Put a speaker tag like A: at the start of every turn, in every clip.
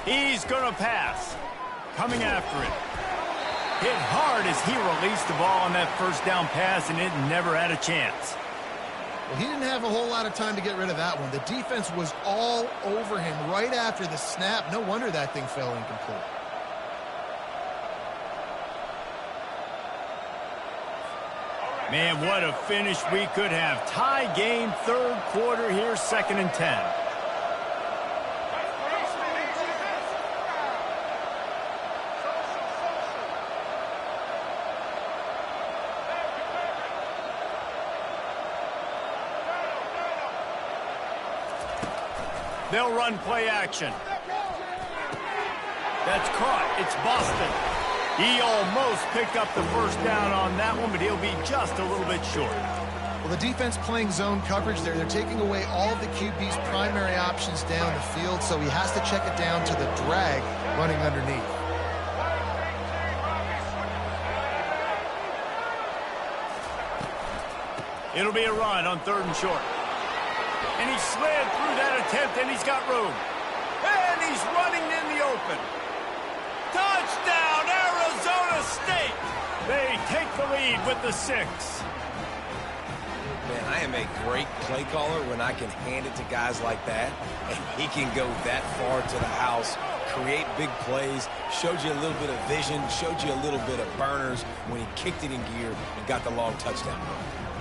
A: He's going to pass. Coming after it. Hit hard as he released the ball on that first down pass, and it never had a chance.
B: Well, he didn't have a whole lot of time to get rid of that one. The defense was all over him right after the snap. No wonder that thing fell incomplete.
A: Man, what a finish we could have. Tie game, third quarter here, 2nd and 10. They'll run play action. That's caught. It's Boston. He almost picked up the first down on that one, but he'll be just a little bit short.
B: Well, the defense playing zone coverage there. They're taking away all of the QB's primary options down the field, so he has to check it down to the drag running underneath.
A: It'll be a run on 3rd and short. And he slid through that attempt, and he's got room. And he's running in the open. Touchdown, Arizona State! They take the lead with the 6.
C: Man, I am a great play caller when I can hand it to guys like that, and he can go that far to the house, create big plays, showed you a little bit of vision, showed you a little bit of burners when he kicked it in gear and got the long touchdown.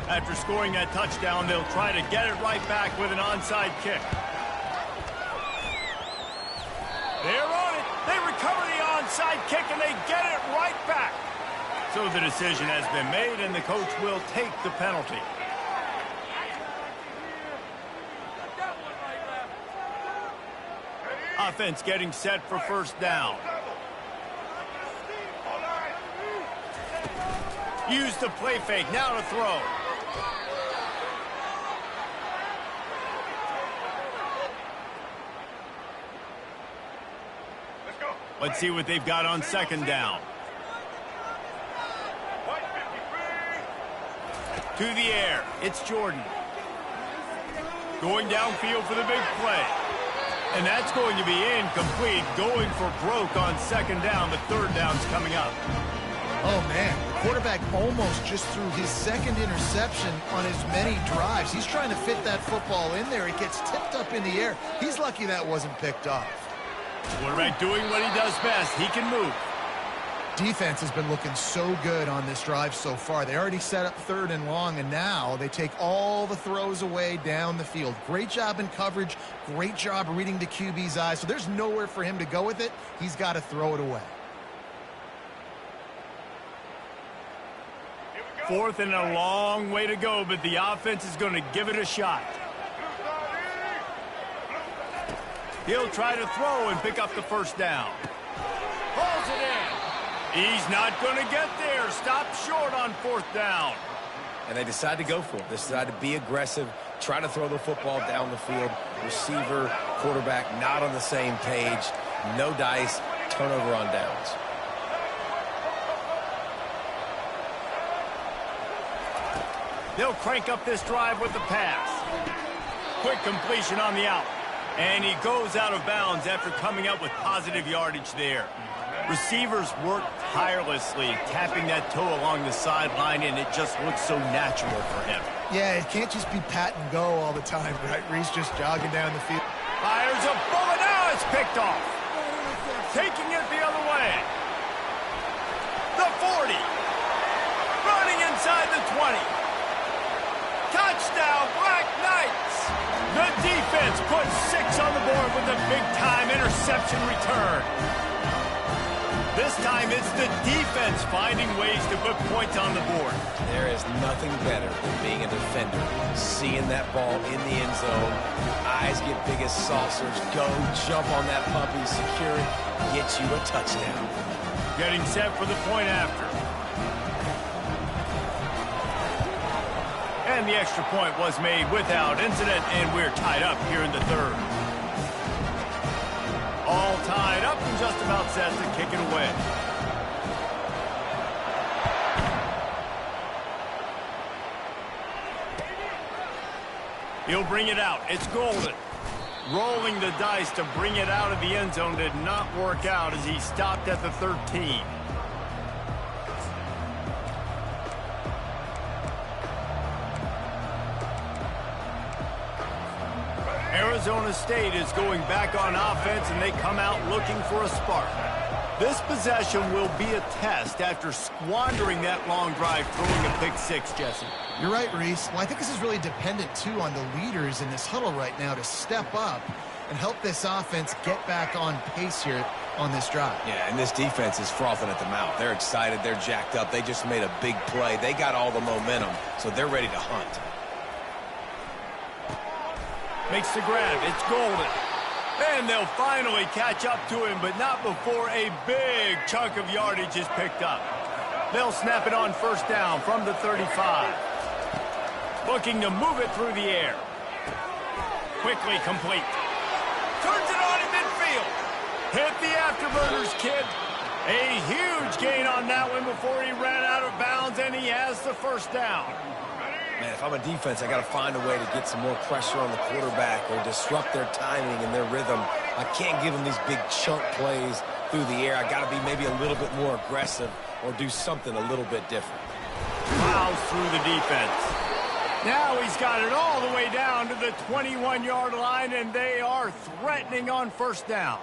A: After scoring that touchdown, they'll try to get it right back with an onside kick. They're on it. They recover the onside kick, and they get it right back. So the decision has been made, and the coach will take the penalty. Offense getting set for first down. Use the play fake. Now to throw. Let's see what they've got on 2nd down. To the air. It's Jordan. Going downfield for the big play. And that's going to be incomplete. Going for broke on 2nd down. The 3rd down's coming up.
B: Oh, man. The quarterback almost just threw his 2nd interception on as many drives. He's trying to fit that football in there. It gets tipped up in the air. He's lucky that wasn't picked off.
A: Quarterback doing what he does best. He can move.
B: Defense has been looking so good on this drive so far. They already set up 3rd and long, and now they take all the throws away down the field. Great job in coverage. Great job reading the QB's eyes. So there's nowhere for him to go with it. He's got to throw it away.
A: 4th and a long way to go, but the offense is going to give it a shot. He'll try to throw and pick up the first down. Pulls it in. He's not going to get there. Stop short on 4th down.
C: And they decide to go for it. They decide to be aggressive, try to throw the football down the field. Receiver, quarterback, not on the same page. No dice, turnover on downs.
A: They'll crank up this drive with the pass. Quick completion on the out. And he goes out of bounds after coming up with positive yardage there. Receivers work tirelessly, tapping that toe along the sideline, and it just looks so natural for him.
B: Yeah, it can't just be pat and go all the time, right? Reese just jogging down the field.
A: Fires a bullet. Now it's picked off. Taking it the other way. The 40. Running inside the 20. Touchdown, Black Knights! The defense puts 6 on the board with a big-time interception return. This time, it's the defense finding ways to put points on the board.
C: There is nothing better than being a defender. Seeing that ball in the end zone, eyes get big as saucers, go, jump on that puppy, secure it, get you a touchdown.
A: Getting set for the point after. And the extra point was made without incident, and we're tied up here in the 3rd. All tied up and just about set to kick it away. He'll bring it out. It's Golden. Rolling the dice to bring it out of the end zone did not work out as he stopped at the 13. Arizona State is going back on offense, and they come out looking for a spark. This possession will be a test after squandering that long drive, throwing a pick six, Jesse.
B: You're right, Reese. Well, I think this is really dependent, too, on the leaders in this huddle right now to step up and help this offense get back on pace here on this drive.
C: Yeah, and this defense is frothing at the mouth. They're excited. They're jacked up. They just made a big play. They got all the momentum, so they're ready to hunt.
A: Makes the grab. It's Golden. And they'll finally catch up to him, but not before a big chunk of yardage is picked up. They'll snap it on first down from the 35. Looking to move it through the air. Quickly complete. Turns it on in midfield. Hit the afterburners, kid. A huge gain on that one before he ran out of bounds, and he has the first down.
C: Man, if I'm a defense, I got to find a way to get some more pressure on the quarterback or disrupt their timing and their rhythm. I can't give them these big chunk plays through the air. I got to be maybe a little bit more aggressive or do something a little bit different.
A: Plows through the defense. Now he's got it all the way down to the 21-yard line, and they are threatening on first down.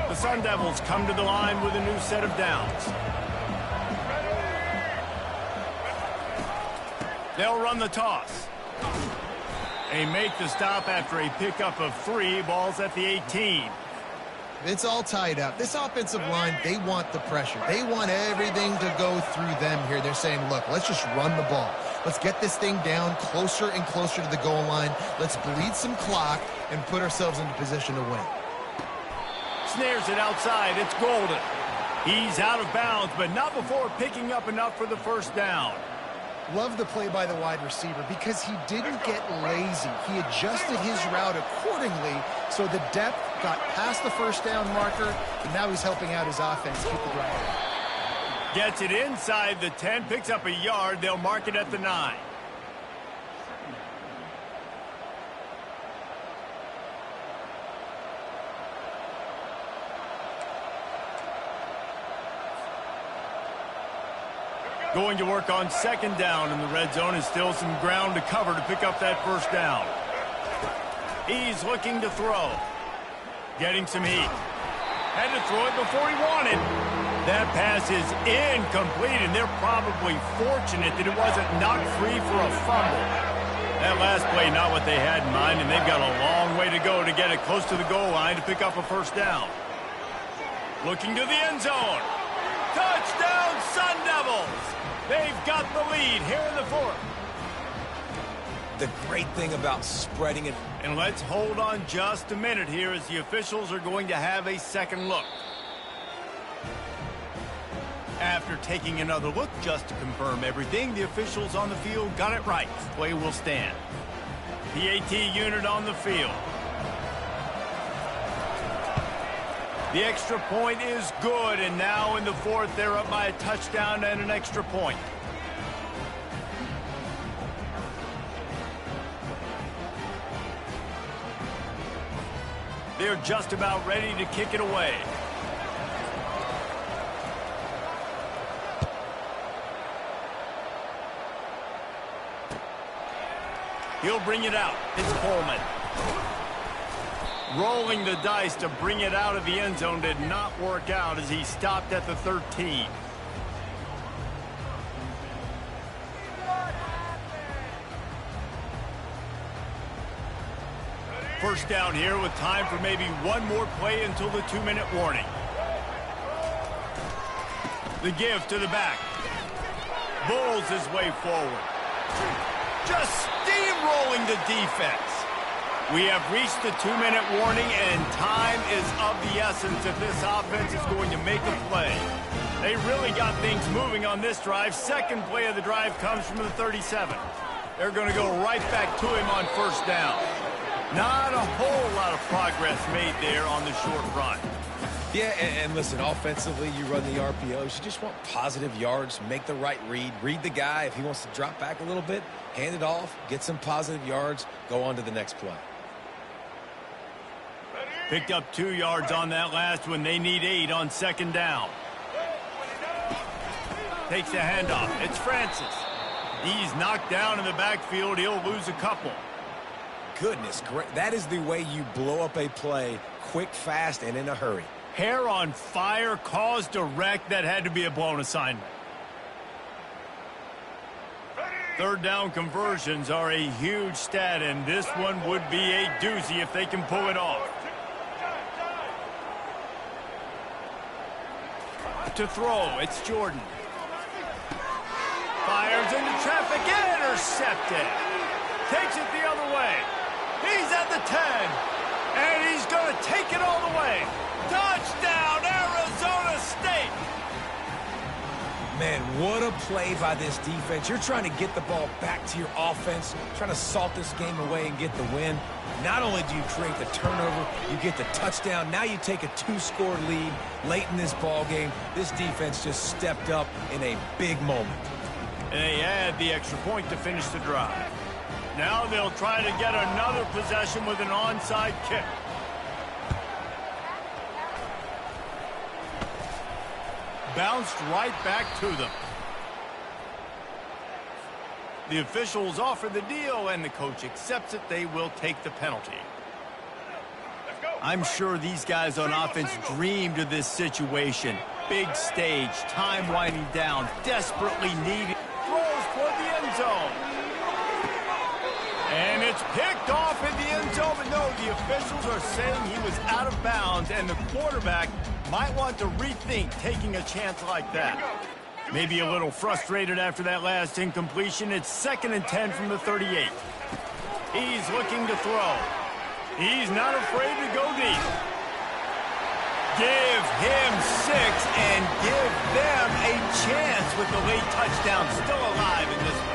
A: The Sun Devils come to the line with a new set of downs. They'll run the toss. They make the stop after a pickup of 3 balls at the 18.
B: It's all tied up. This offensive line, they want the pressure. They want everything to go through them here. They're saying, look, let's just run the ball. Let's get this thing down closer and closer to the goal line. Let's bleed some clock and put ourselves into position to win.
A: Snares it outside. It's Golden. He's out of bounds, but not before picking up enough for the first down.
B: Love the play by the wide receiver because he didn't get lazy. He adjusted his route accordingly, so the depth got past the first down marker, and now he's helping out his offense keep the drive.
A: Gets it inside the 10, picks up a yard. They'll mark it at the 9. Going to work on second down in the red zone, and still some ground to cover to pick up that first down. He's looking to throw. Getting some heat. Had to throw it before he wanted. That pass is incomplete, and they're probably fortunate that it wasn't knocked free for a fumble. That last play, not what they had in mind, and they've got a long way to go to get it close to the goal line to pick up a first down. Looking to the end zone. Touchdown, Sun Devils! They've got the lead here in the 4th.
C: The great thing about spreading it.
A: And let's hold on just a minute here as the officials are going to have a second look. After taking another look just to confirm everything, the officials on the field got it right. Play will stand. PAT unit on the field. The extra point is good, and now in the 4th, they're up by a touchdown and an extra point. They're just about ready to kick it away. He'll bring it out. It's Coleman. Rolling the dice to bring it out of the end zone did not work out as he stopped at the 13. First down here with time for maybe one more play until the 2-minute warning. The give to the back. Bulls his way forward. Just steamrolling the defense. We have reached the 2-minute warning, and time is of the essence if this offense is going to make a play. They really got things moving on this drive. Second play of the drive comes from the 37. They're going to go right back to him on first down. Not a whole lot of progress made there on the short run.
C: Yeah, and listen, offensively, you run the RPOs. You just want positive yards, make the right read the guy. If he wants to drop back a little bit, hand it off, get some positive yards, go on to the next play.
A: Picked up 2 yards on that last one. They need 8 on second down. Takes the handoff. It's Francis. He's knocked down in the backfield. He'll lose a couple.
C: Goodness, great. That is the way you blow up a play quick, fast, and in a hurry.
A: Hair on fire, caused a wreck. That had to be a blown assignment. Third down conversions are a huge stat, and this one would be a doozy if they can pull it off. To throw, it's Jordan. Fires into traffic, intercepted. Takes it the other way. He's at the 10, and he's going to take it all the way. Touchdown, Arizona State!
C: Man, what a play by this defense. You're trying to get the ball back to your offense, trying to salt this game away and get the win. Not only do you create the turnover, you get the touchdown. Now you take a 2-score lead late in this ball game. This defense just stepped up in a big moment.
A: And they add the extra point to finish the drive. Now they'll try to get another possession with an onside kick. Bounced right back to them. The officials offer the deal, and the coach accepts it. They will take the penalty. I'm sure these guys on offense dreamed of this situation. Big stage, time winding down, desperately needed. Throws toward the end zone. And it's picked off in the end zone, but no, the officials are saying he was out of bounds, and the quarterback might want to rethink taking a chance like that. Maybe a little frustrated after that last incompletion. It's 2nd and 10 from the 38. He's looking to throw. He's not afraid to go deep. Give him 6 and give them a chance with the late touchdown still alive in this one.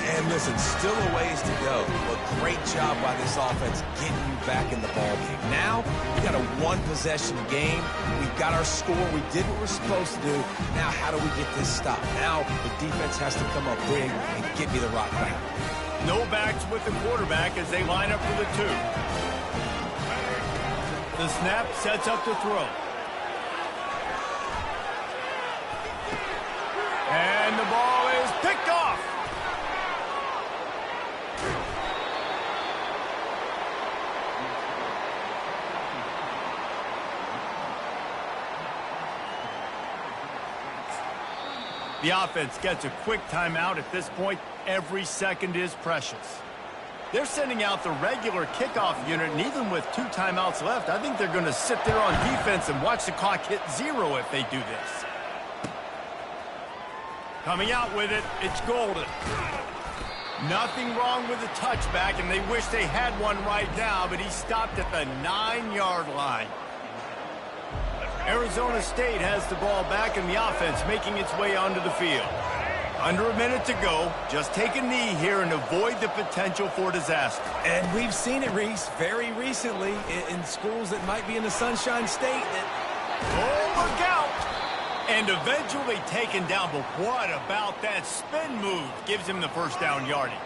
C: And listen, still a ways to go. But great job by this offense getting you back in the ballgame. Now, we got a one-possession game. We've got our score. We did what we're supposed to do. Now, how do we get this stopped? Now, the defense has to come up big and get me the rock back.
A: No backs with the quarterback as they line up for the 2. The snap sets up the throw. And the ball is picked off. The offense gets a quick timeout. At this point, every second is precious. They're sending out the regular kickoff unit, and even with 2 timeouts left, I think they're going to sit there on defense and watch the clock hit 0 if they do this. Coming out with it, it's Golden. Nothing wrong with the touchback, and they wish they had one right now, but he stopped at the 9-yard line. Arizona State has the ball back, and the offense making its way onto the field. Under a minute to go. Just take a knee here and avoid the potential for disaster.
C: And we've seen it, Reese, very recently in schools that might be in the Sunshine State.
A: Oh, look out! And eventually taken down, but what about that spin move? Gives him the first down yardage.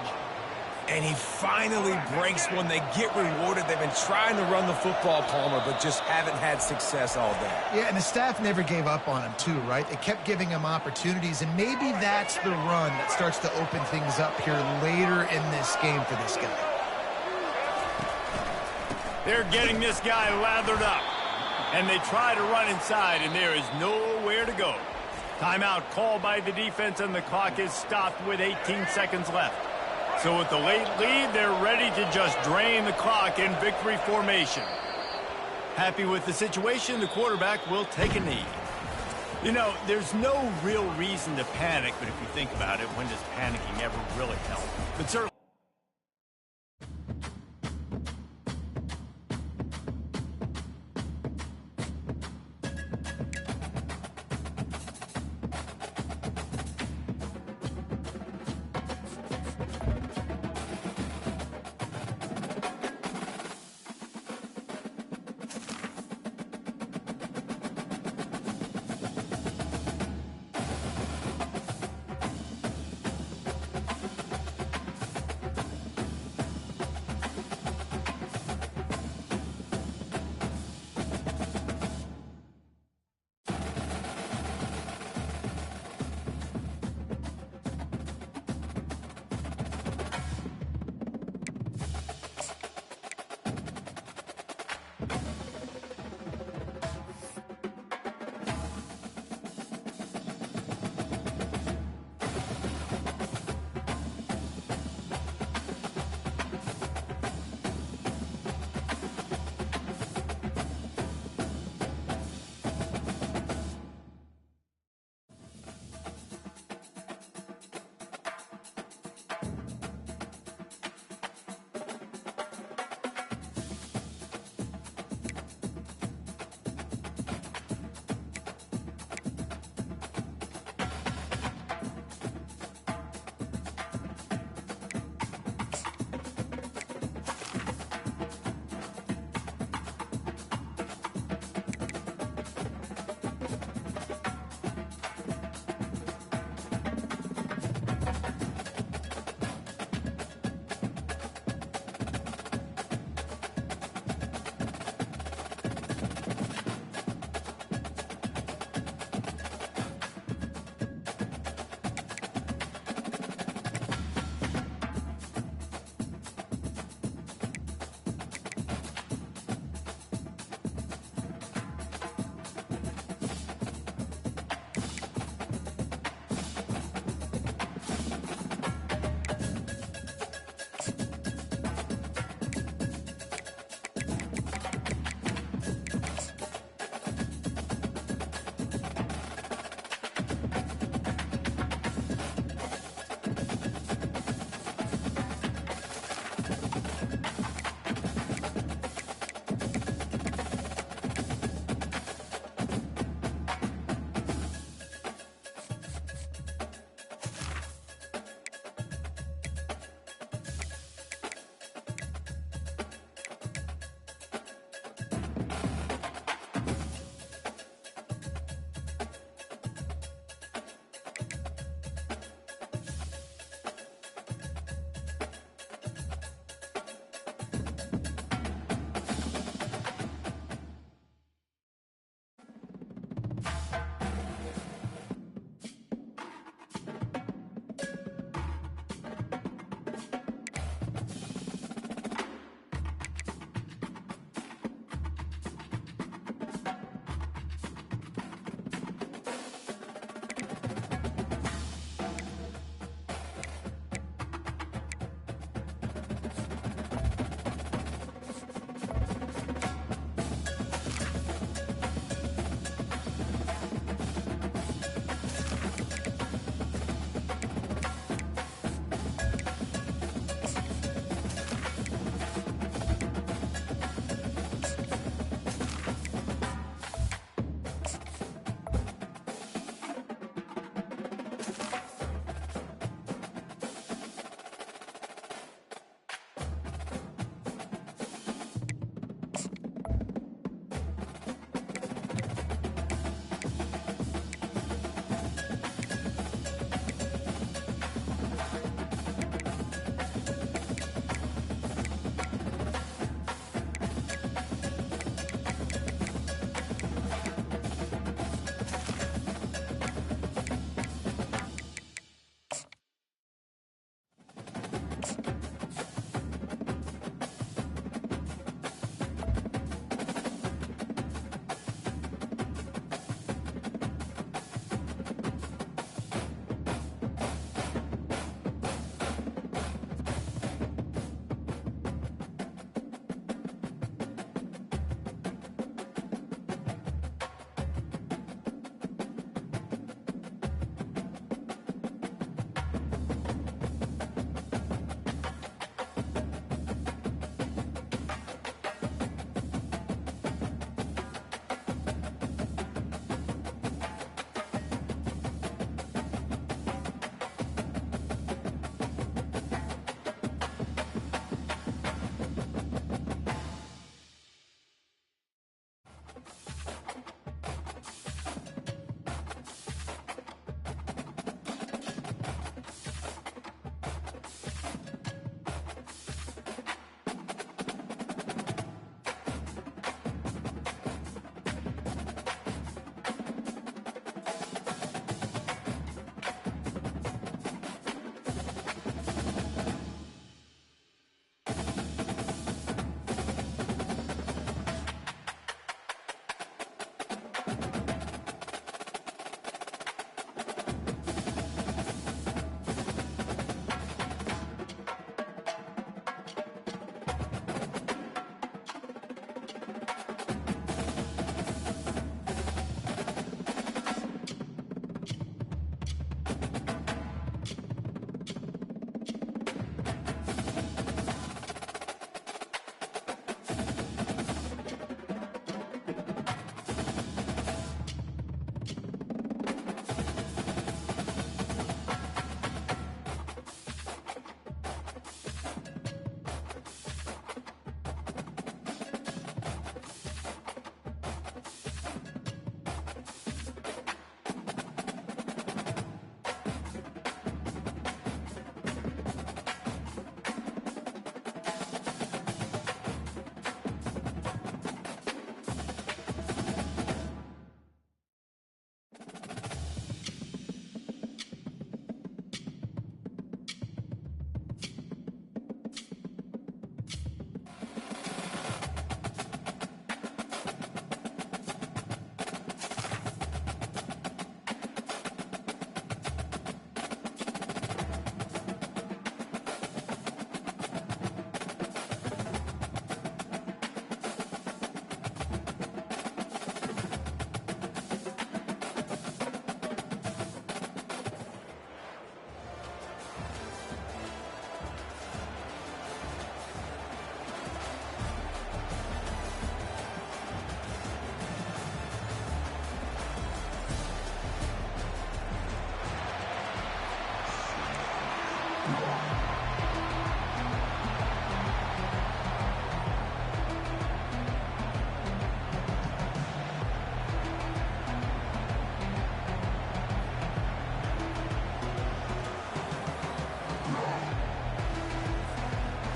C: And he finally breaks one. They get rewarded. They've been trying to run the football, Palmer, but just haven't had success all day.
B: Yeah, and the staff never gave up on him, too, right? They kept giving him opportunities, and maybe that's the run that starts to open things up here later in this game for this guy.
A: They're getting this guy lathered up, and they try to run inside, and there is nowhere to go. Timeout called by the defense, and the clock is stopped with 18 seconds left. So with the late lead, they're ready to just drain the clock in victory formation. Happy with the situation, the quarterback will take a knee. You know, there's no real reason to panic, but if you think about it, when does panicking ever really help? But certainly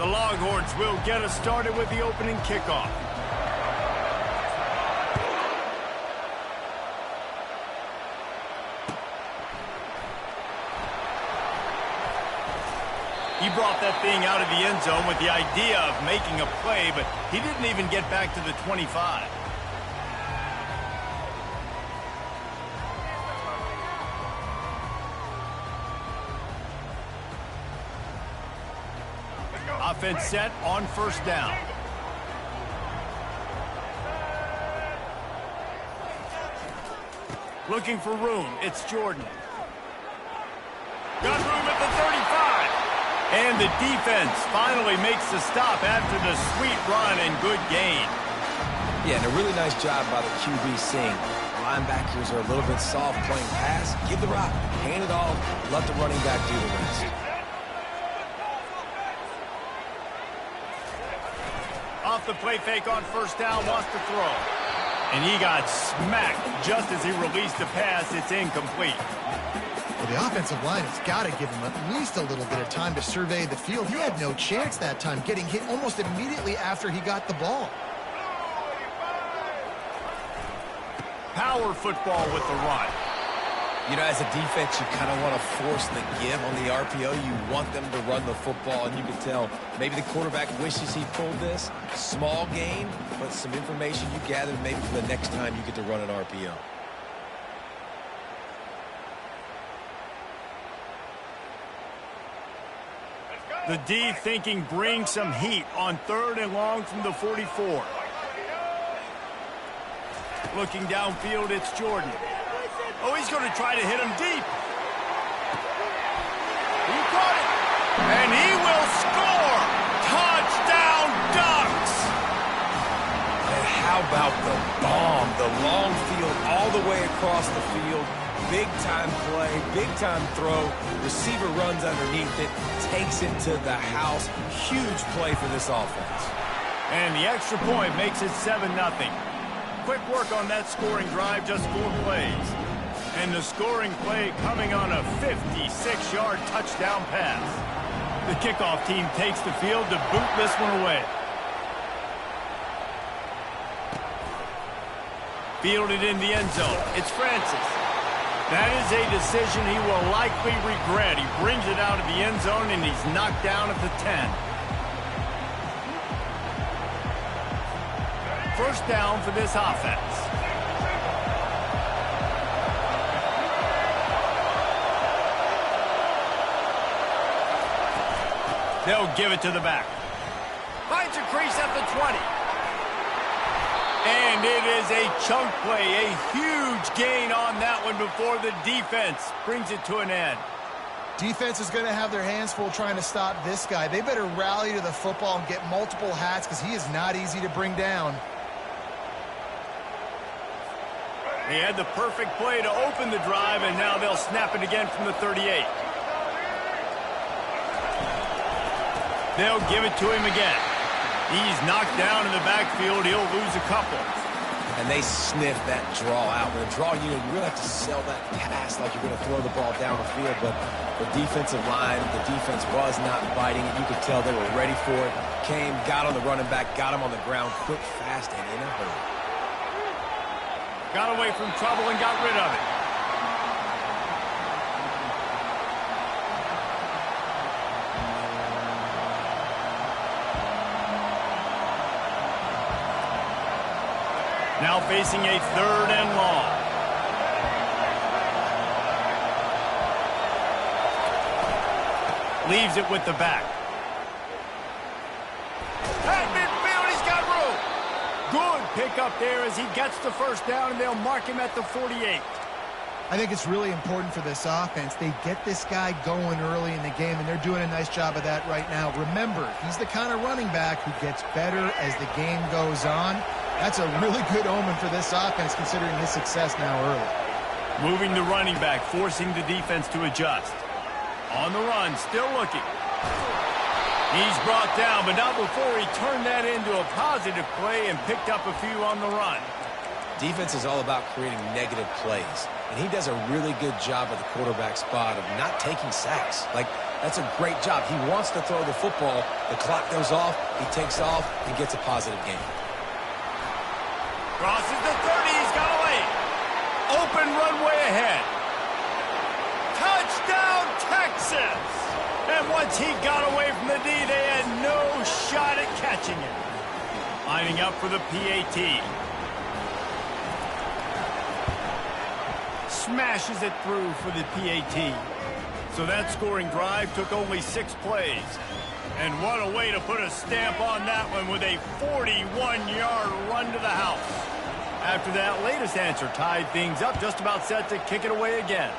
A: The Longhorns will get us started with the opening kickoff. He brought that thing out of the end zone with the idea of making a play, but he didn't even get back to the 25. Offense set on first down. Looking for room. It's Jordan. Got room at the 35. And the defense finally makes the stop after the sweet run and good gain.
C: Yeah, and a really nice job by the QB seeing linebackers are a little bit soft playing pass. Give the rock, hand it off, let the running back do the rest.
A: Off the play fake on first down, wants to throw. And he got smacked just as he released the pass. It's incomplete.
B: Well, the offensive line has got to give him at least a little bit of time to survey the field. He had no chance that time, getting hit almost immediately after he got the ball.
A: Power football with the run.
C: You know, as a defense, you kind of want to force the give on the RPO. You want them to run the football, and you can tell maybe the quarterback wishes he pulled this. Small gain, but some information you gathered maybe for the next time you get to run an RPO.
A: The D thinking bring some heat on third and long from the 44. Looking downfield, it's Jordan. Oh, he's going to try to hit him deep. He caught it. And he will score. Touchdown, Ducks.
C: And how about the bomb? The long field all the way across the field. Big-time play, big-time throw. Receiver runs underneath it, takes it to the house. Huge play for this offense.
A: And the extra point makes it 7-0. Quick work on that scoring drive, just 4 plays. And the scoring play coming on a 56-yard touchdown pass. The kickoff team takes the field to boot this one away. Fielded in the end zone. It's Francis. That is a decision he will likely regret. He brings it out of the end zone, and he's knocked down at the 10. First down for this offense. They'll give it to the back. Finds a crease at the 20. And it is a chunk play, a huge gain on that one before the defense brings it to an end.
B: Defense is going to have their hands full trying to stop this guy. They better rally to the football and get multiple hats because he is not easy to bring down.
A: They had the perfect play to open the drive, and now they'll snap it again from the 38. They'll give it to him again. He's knocked down in the backfield. He'll lose a couple.
C: And they sniff that draw out. With a draw, you really have to sell that pass like you're going to throw the ball down the field. But the defensive line, the defense was not biting it. You could tell they were ready for it. Came, got on the running back, got him on the ground quick, fast, and in a hurry.
A: Got away from trouble and got rid of it. Now facing a third and long. Leaves it with the back. At midfield, he's got room. Good pickup there as he gets the first down, and they'll mark him at the 48.
B: I think it's really important for this offense. They get this guy going early in the game, and they're doing a nice job of that right now. Remember, he's the kind of running back who gets better as the game goes on. That's a really good omen for this offense, considering his success now early.
A: Moving the running back, forcing the defense to adjust. On the run, still looking. He's brought down, but not before he turned that into a positive play and picked up a few on the run.
C: Defense is all about creating negative plays. and he does a really good job at the quarterback spot of not taking sacks. Like, that's a great job. He wants to throw the football. The clock goes off. He takes off and gets a positive gain.
A: Crosses the 30. He's got away. Open runway ahead. Touchdown, Texas! And once he got away from the D, they had no shot at catching it. Lining up for the PAT. Smashes it through for the PAT. So that scoring drive took only 6 plays. And what a way to put a stamp on that one with a 41-yard run to the house. After that latest answer tied things up, just about set to kick it away again.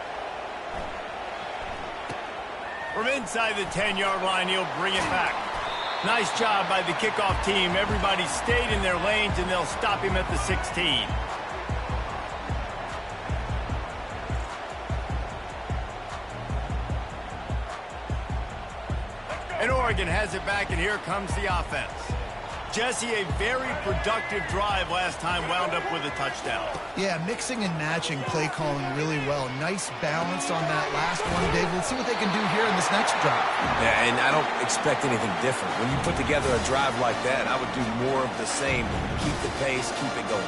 A: From inside the 10-yard line, he'll bring it back. Nice job by the kickoff team. Everybody stayed in their lanes, and they'll stop him at the 16. And Oregon has it back, and here comes the offense. Jesse, a very productive drive last time, wound up with a touchdown.
B: Yeah, mixing and matching play calling really well. Nice balance on that last one, Dave. Let's see what they can do here in this next drive.
C: Yeah, and I don't expect anything different. When you put together a drive like that, I would do more of the same. Keep the pace, keep it going.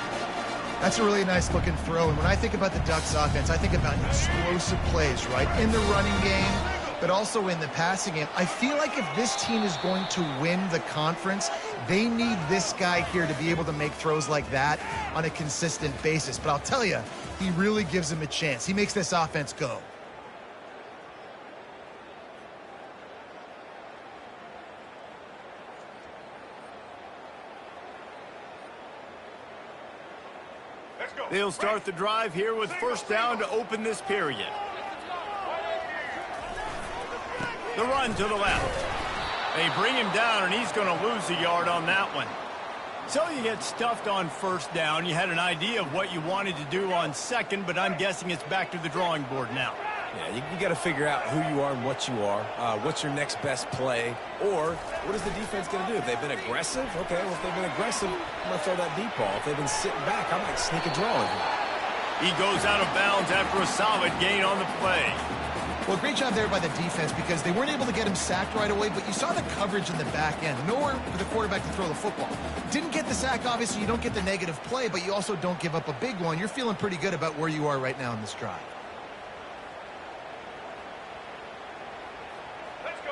B: That's a really nice looking throw. And when I think about the Ducks offense, I think about explosive plays, right? In the running game, but also in the passing game. I feel like if this team is going to win the conference, they need this guy here to be able to make throws like that on a consistent basis. But I'll tell you, he really gives him a chance. He makes this offense go.
A: They'll start the drive here with first down to open this period. The run to the left. They bring him down, and he's going to lose a yard on that one. So you get stuffed on first down. You had an idea of what you wanted to do on second, but I'm guessing it's back to the drawing board now.
C: Yeah, you got to figure out who you are and what you are. What's your next best play? Or what is the defense going to do? If they've been aggressive, okay, well, if they've been aggressive, I'm going to throw that deep ball. If they've been sitting back, I might sneak a draw in here.
A: He goes out of bounds after a solid gain on the play.
B: Well, great job there by the defense because they weren't able to get him sacked right away, but you saw the coverage in the back end. Nowhere for the quarterback to throw the football. Didn't get the sack, obviously. You don't get the negative play, but you also don't give up a big one. You're feeling pretty good about where you are right now in this drive.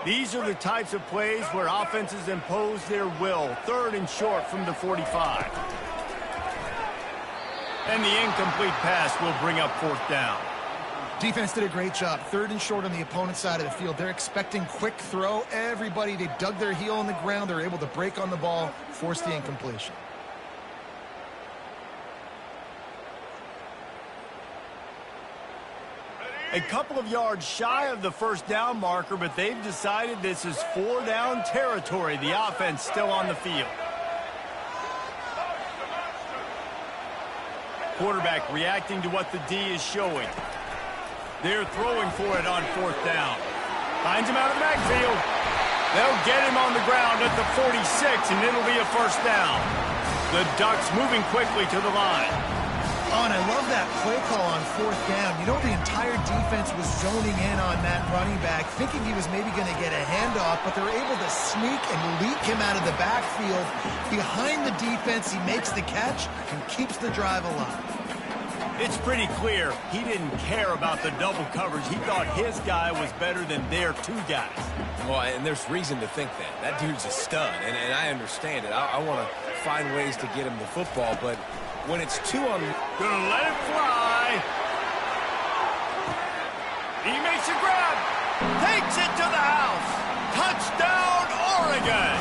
A: These are the types of plays where offenses impose their will. Third and short from the 45. And the incomplete pass will bring up fourth down.
B: Defense did a great job. Third and short on the opponent's side of the field. They're expecting quick throw. Everybody, they dug their heel on the ground. They're able to break on the ball, force the incompletion.
A: A couple of yards shy of the first down marker, but they've decided this is 4 down territory. The offense still on the field. Quarterback reacting to what the D is showing. They're throwing for it on fourth down. Finds him out of the backfield. They'll get him on the ground at the 46, and it'll be a first down. The Ducks moving quickly to the line.
B: Oh, and I love that play call on fourth down. You know, the entire defense was zoning in on that running back, thinking he was maybe going to get a handoff, but they're able to sneak and leak him out of the backfield. Behind the defense, he makes the catch and keeps the drive alive.
A: It's pretty clear he didn't care about the double coverage. He thought his guy was better than their 2 guys.
C: Well, and there's reason to think that. That dude's a stud, and I understand it. I want to find ways to get him the football, but when it's 2 on...
A: Gonna let it fly. He makes a grab. Takes it to the house. Touchdown, Oregon.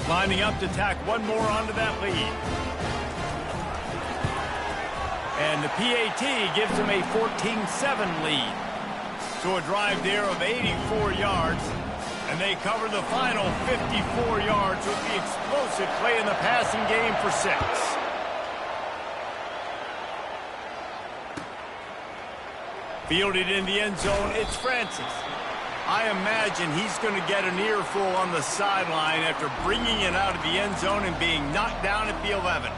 A: Lining up to tack one more onto that lead. And the PAT gives them a 14-7 lead. So a drive there of 84 yards. And they cover the final 54 yards with the explosive play in the passing game for 6. Fielded in the end zone, it's Francis. I imagine he's going to get an earful on the sideline after bringing it out of the end zone and being knocked down at the 11.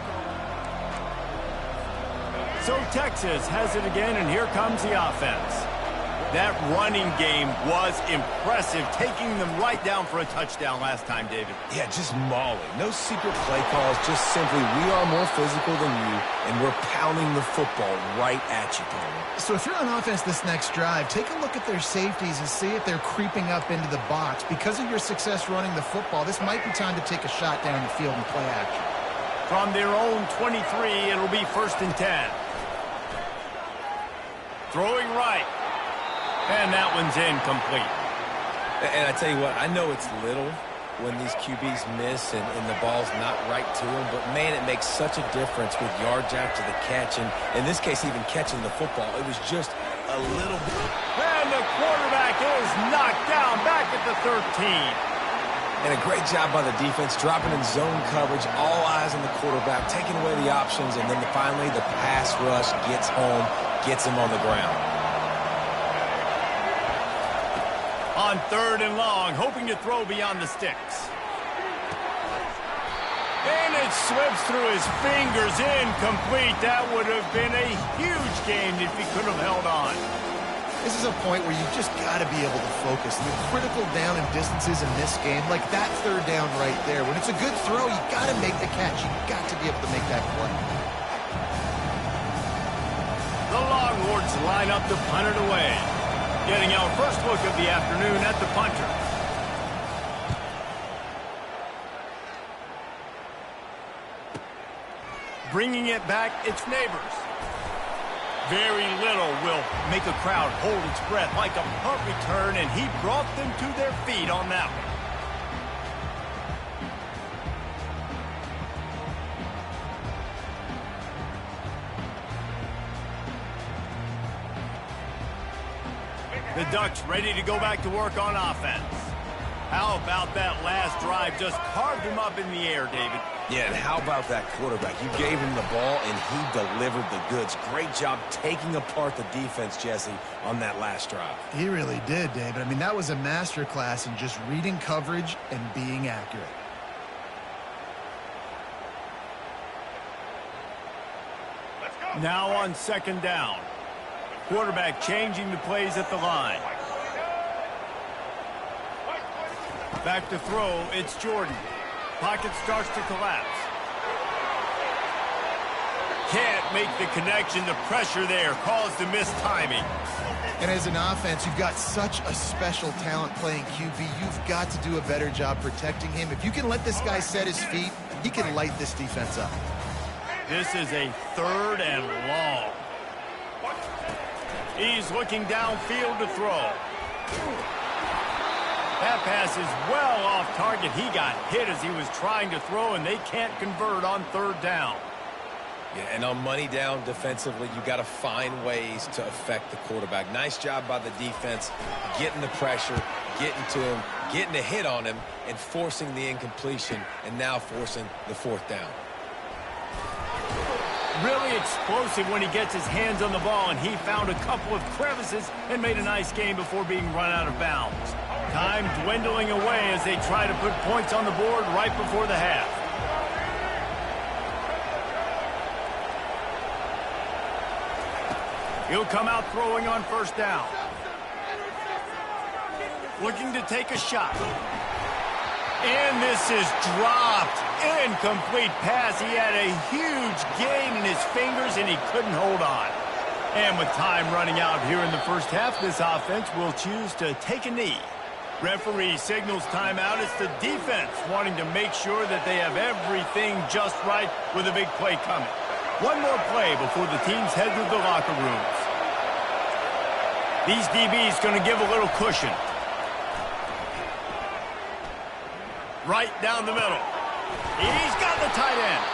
A: So Texas has it again, and here comes the offense. That running game was impressive, taking them right down for a touchdown last time, David.
C: Yeah, just mauling. No secret play calls, just simply we are more physical than you, and we're pounding the football right at you, Tony.
B: So if you're on offense this next drive, take a look at their safeties and see if they're creeping up into the box. Because of your success running the football, this might be time to take a shot down the field and play action.
A: From their own 23, it'll be 1st and 10. Throwing right. And that one's incomplete.
C: And I tell you what, I know it's little when these QBs miss and the ball's not right to them, but man, it makes such a difference with yards after the catch, and in this case, even catching the football. It was just a little bit.
A: And the quarterback is knocked down back at the 13.
C: And a great job by the defense, dropping in zone coverage, all eyes on the quarterback, taking away the options, and then finally the pass rush gets home, gets him on the ground.
A: On 3rd and long, hoping to throw beyond the sticks. And it slips through his fingers, incomplete. That would have been a huge gain if he could have held on.
B: This is a point where you just got to be able to focus. The critical down and distances in this game, like that 3rd down right there. When it's a good throw, you got to make the catch. You got to be able to make that play.
A: The Longhorns line up to punt it away. Getting our first look of the afternoon at the punter. Bringing it back, it's Neighbors. Very little will make a crowd hold its breath like a punt return, and he brought them to their feet on that one. The Ducks ready to go back to work on offense. How about that last drive? Just carved him up in the air, David.
C: Yeah, and how about that quarterback? You gave him the ball, and he delivered the goods. Great job taking apart the defense, Jesse, on that last drive.
B: He really did, David. I mean, that was a masterclass in just reading coverage and being accurate.
A: Now on 2nd down. Quarterback changing the plays at the line. Back to throw, it's Jordan. Pocket starts to collapse. Can't make the connection. The pressure there caused the missed timing.
B: And as an offense, you've got such a special talent playing QB. You've got to do a better job protecting him. If you can let this guy set his feet, he can light this defense up.
A: This is a 3rd and long. He's looking downfield to throw. That pass is well off target. He got hit as he was trying to throw, and they can't convert on 3rd down.
C: Yeah, and on money down defensively, you got to find ways to affect the quarterback. Nice job by the defense, getting the pressure, getting to him, getting a hit on him, and forcing the incompletion, and now forcing the 4th down.
A: Really explosive when he gets his hands on the ball, and he found a couple of crevices and made a nice game before being run out of bounds. Time dwindling away as they try to put points on the board right before the half. He'll come out throwing on 1st down. Looking to take a shot. And this is dropped. Incomplete pass. He had a huge gain in his fingers, and he couldn't hold on. And with time running out here in the first half, this offense will choose to take a knee. Referee signals timeout. It's the defense wanting to make sure that they have everything just right with a big play coming. One more play before the teams head to the locker rooms. These DBs going to give a little cushion. Right down the middle. He's got the tight end.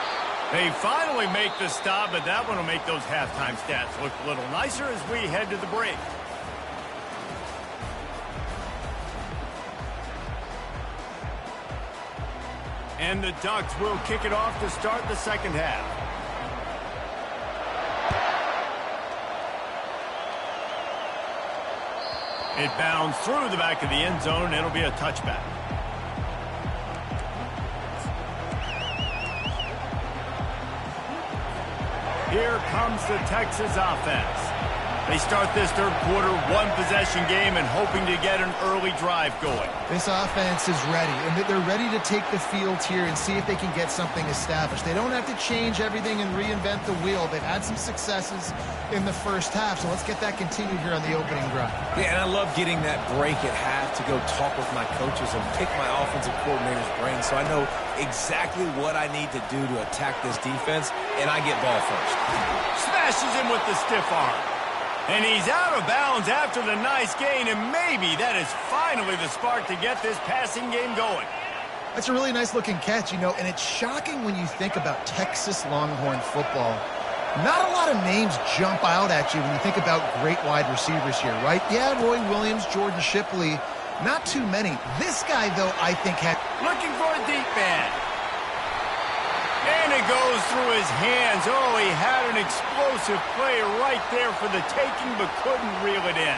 A: They finally make the stop, but that one will make those halftime stats look a little nicer as we head to the break. And the Ducks will kick it off to start the 2nd half. It bounds through the back of the end zone, and it'll be a touchback. Here comes the Texas offense. They start this third quarter one-possession game and hoping to get an early drive going.
B: This offense is ready, and they're ready to take the field here and see if they can get something established. They don't have to change everything and reinvent the wheel. They've had some successes in the first half, so let's get that continued here on the opening drive.
C: Yeah, and I love getting that break at half to go talk with my coaches and pick my offensive coordinator's brain so I know exactly what I need to do to attack this defense, and I get ball first.
A: Smashes him with the stiff arm. And he's out of bounds after the nice gain, and maybe that is finally the spark to get this passing game going.
B: That's a really nice-looking catch, you know, and it's shocking when you think about Texas Longhorn football. Not a lot of names jump out at you when you think about great wide receivers here, right? Yeah, Roy Williams, Jordan Shipley, not too many. This guy, though, I think had...
A: Looking for a deep man. And it goes through his hands. Oh, he had an explosive play right there for the taking, but couldn't reel it in.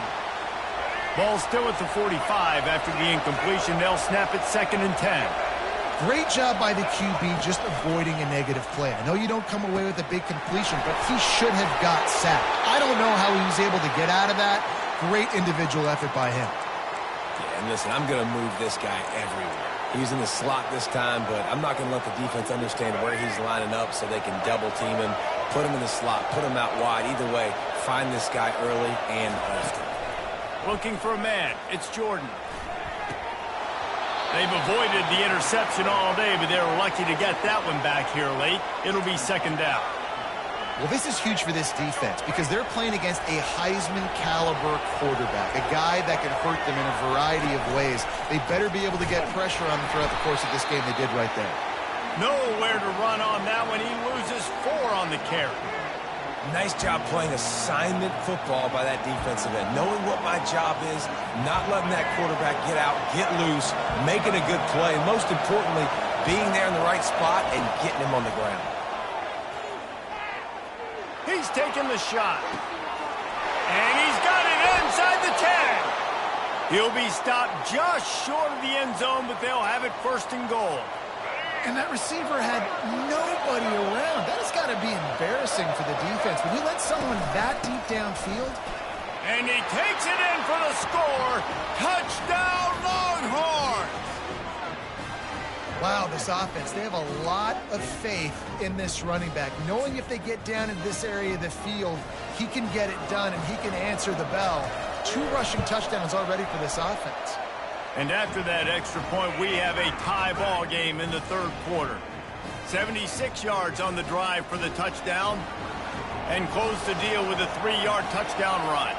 A: Ball still at the 45 after the incompletion. They'll snap it 2nd and 10.
B: Great job by the QB just avoiding a negative play. I know you don't come away with a big completion, but he should have got sacked. I don't know how he was able to get out of that. Great individual effort by him.
C: Yeah, and listen, I'm going to move this guy everywhere. He's in the slot this time, but I'm not going to let the defense understand where he's lining up so they can double team him, put him in the slot, put him out wide. Either way, find this guy early and often.
A: Looking for a man. It's Jordan. They've avoided the interception all day, but they were lucky to get that one back here late. It'll be 2nd down.
B: Well, this is huge for this defense because they're playing against a Heisman-caliber quarterback, a guy that can hurt them in a variety of ways. They better be able to get pressure on them throughout the course of this game. They did right there.
A: Nowhere to run on that one. He loses 4 on the carry.
C: Nice job playing assignment football by that defensive end. Knowing what my job is, not letting that quarterback get out, get loose, making a good play, and most importantly, being there in the right spot and getting him on the ground.
A: He's taking the shot. And he's got it inside the 10. He'll be stopped just short of the end zone, but they'll have it 1st and goal.
B: And that receiver had nobody around. That has got to be embarrassing for the defense. When you let someone that deep downfield.
A: And he takes it in for the score. Touchdown, Longhorns!
B: Wow, this offense, they have a lot of faith in this running back. Knowing if they get down in this area of the field, he can get it done and he can answer the bell. 2 rushing touchdowns already for this offense.
A: And after that extra point, we have a tie ball game in the 3rd quarter. 76 yards on the drive for the touchdown. And close the deal with a 3-yard touchdown run.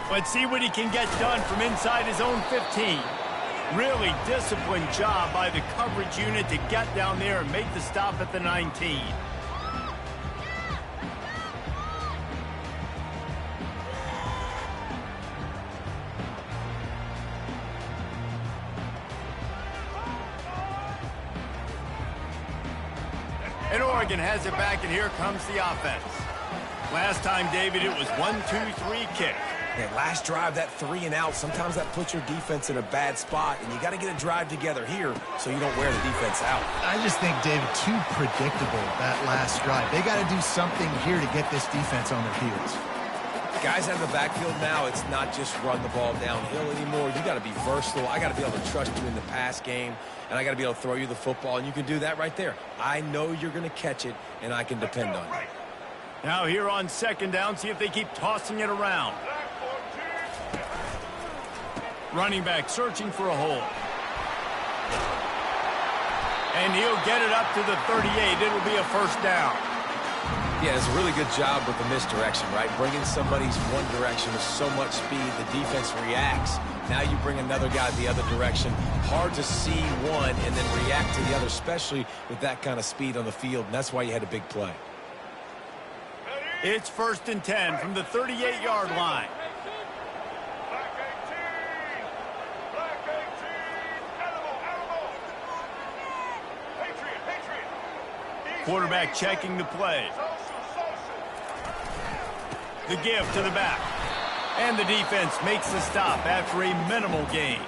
A: Let's see what he can get done from inside his own 15. Really disciplined job by the coverage unit to get down there and make the stop at the 19. And Oregon has it back, and here comes the offense. Last time, David, it was 1-2-3 kick.
C: Yeah, last drive, that 3 and out, sometimes that puts your defense in a bad spot, and you got to get a drive together here so you don't wear the defense out.
B: I just think, David, too predictable, that last drive. They got to do something here to get this defense on their heels.
C: Guys out of the backfield now, it's not just run the ball downhill anymore. You got to be versatile. I got to be able to trust you in the pass game, and I got to be able to throw you the football, and you can do that right there. I know you're going to catch it, and I can depend on you.
A: Now here on 2nd down, see if they keep tossing it around. Running back searching for a hole. And he'll get it up to the 38. It'll be a 1st down.
C: Yeah, it's a really good job with the misdirection, right? Bringing somebody's one direction with so much speed, the defense reacts. Now you bring another guy the other direction. Hard to see one and then react to the other, especially with that kind of speed on the field, and that's why you had a big play.
A: It's 1st and 10 from the 38-yard line. Quarterback checking the play. The give to the back. And the defense makes the stop after a minimal gain.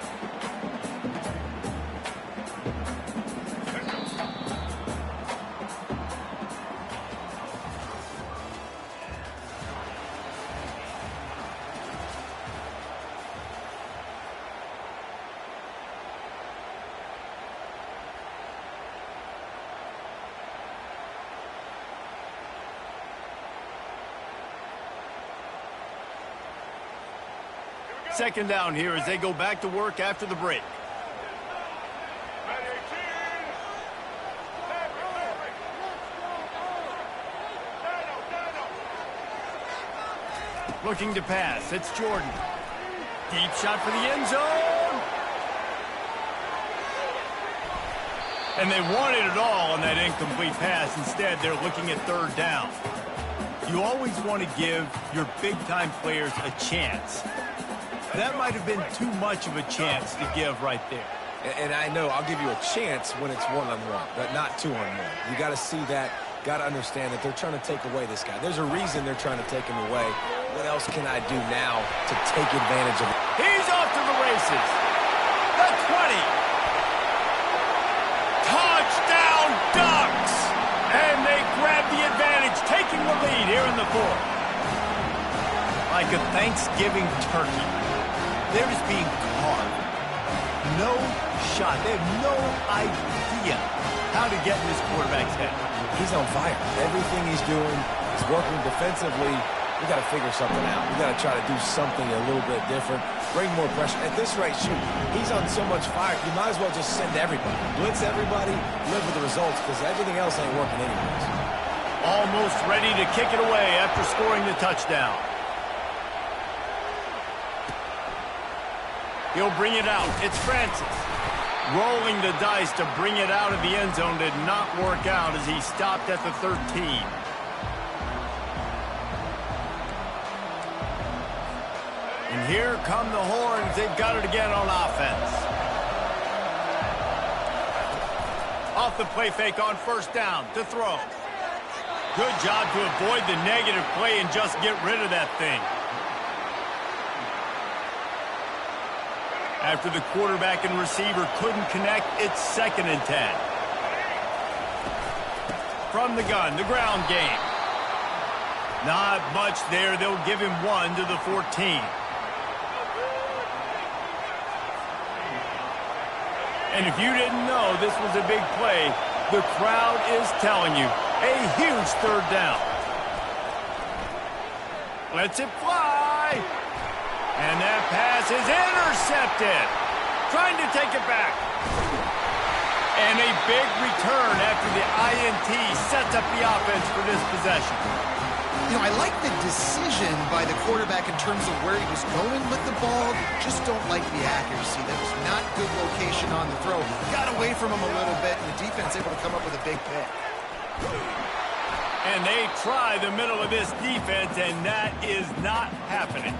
A: Second down here as they go back to work after the break. Looking to pass. It's Jordan. Deep shot for the end zone. And they wanted it all on that incomplete pass. Instead, they're looking at third down. You always want to give your big-time players a chance. That might have been too much of a chance to give right there.
C: And I know I'll give you a chance when it's one-on-one, but not two-on-one. You got to see that, got to understand that they're trying to take away this guy. There's a reason they're trying to take him away. What else can I do now to take advantage of it?
A: He's off to the races. The 20. Touchdown Ducks! And they grab the advantage, taking the lead here in the fourth. Like a Thanksgiving turkey. They're just being carved. No shot. They have no idea how to get in this quarterback's head.
C: He's on fire. Everything he's doing is working defensively. We got to figure something out. We got to try to do something a little bit different. Bring more pressure. At this rate, shoot, he's on so much fire. You might as well just send everybody. Blitz everybody, live with the results, because everything else ain't working anyways.
A: Almost ready to kick it away after scoring the touchdown. He'll bring it out. It's Francis. Rolling the dice to bring it out of the end zone did not work out as he stopped at the 13. And here come the horns. They've got it again on offense. Off the play fake on first down to throw. Good job to avoid the negative play and just get rid of that thing. After the quarterback and receiver couldn't connect, it's 2nd and 10. From the gun, the ground game. Not much there. They'll give him 1 to the 14. And if you didn't know this was a big play, the crowd is telling you. A huge third down. Lets it fly. And that pass is intercepted. Trying to take it back. And a big return after the INT sets up the offense for this possession.
B: You know, I like the decision by the quarterback in terms of where he was going with the ball. Just don't like the accuracy. That was not good location on the throw. Got away from him a little bit, and the defense able to come up with a big pick.
A: And they try the middle of this defense, and that is not happening.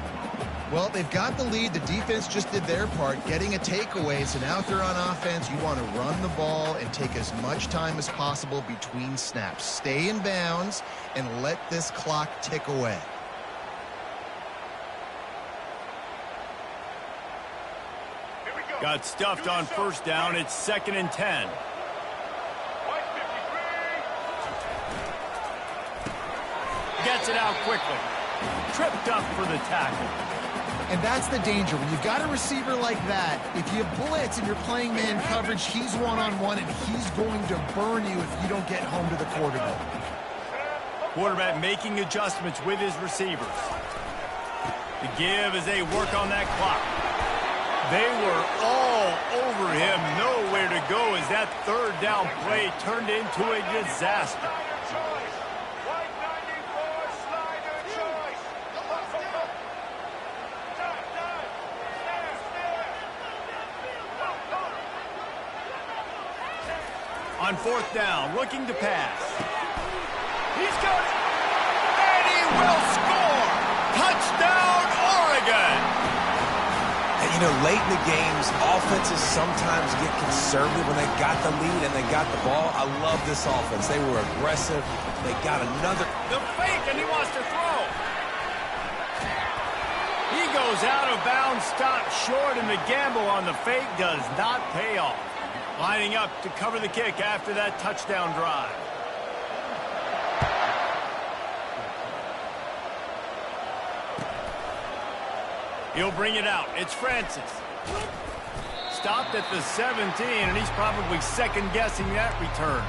B: Well, they've got the lead. The defense just did their part, getting a takeaway. So now if they're on offense, you want to run the ball and take as much time as possible between snaps. Stay in bounds and let this clock tick away.
A: Got stuffed on first down. It's 2nd and 10. Gets it out quickly. Tripped up for the tackle.
B: And that's the danger. When you've got a receiver like that, if you blitz and you're playing man coverage, he's one-on-one, and he's going to burn you if you don't get home to the quarterback.
A: Quarterback making adjustments with his receivers. The give as they work on that clock. They were all over him. Nowhere to go as that third down play turned into a disaster. On fourth down, looking to pass. He's got it. And he will score. Touchdown, Oregon.
C: And, you know, late in the games, offenses sometimes get conservative when they got the lead and they got the ball. I love this offense. They were aggressive. They got another.
A: The fake, and he wants to throw. He goes out of bounds, stopped short, and the gamble on the fake does not pay off. Lining up to cover the kick after that touchdown drive. He'll bring it out. It's Francis. Stopped at the 17, and he's probably second-guessing that return.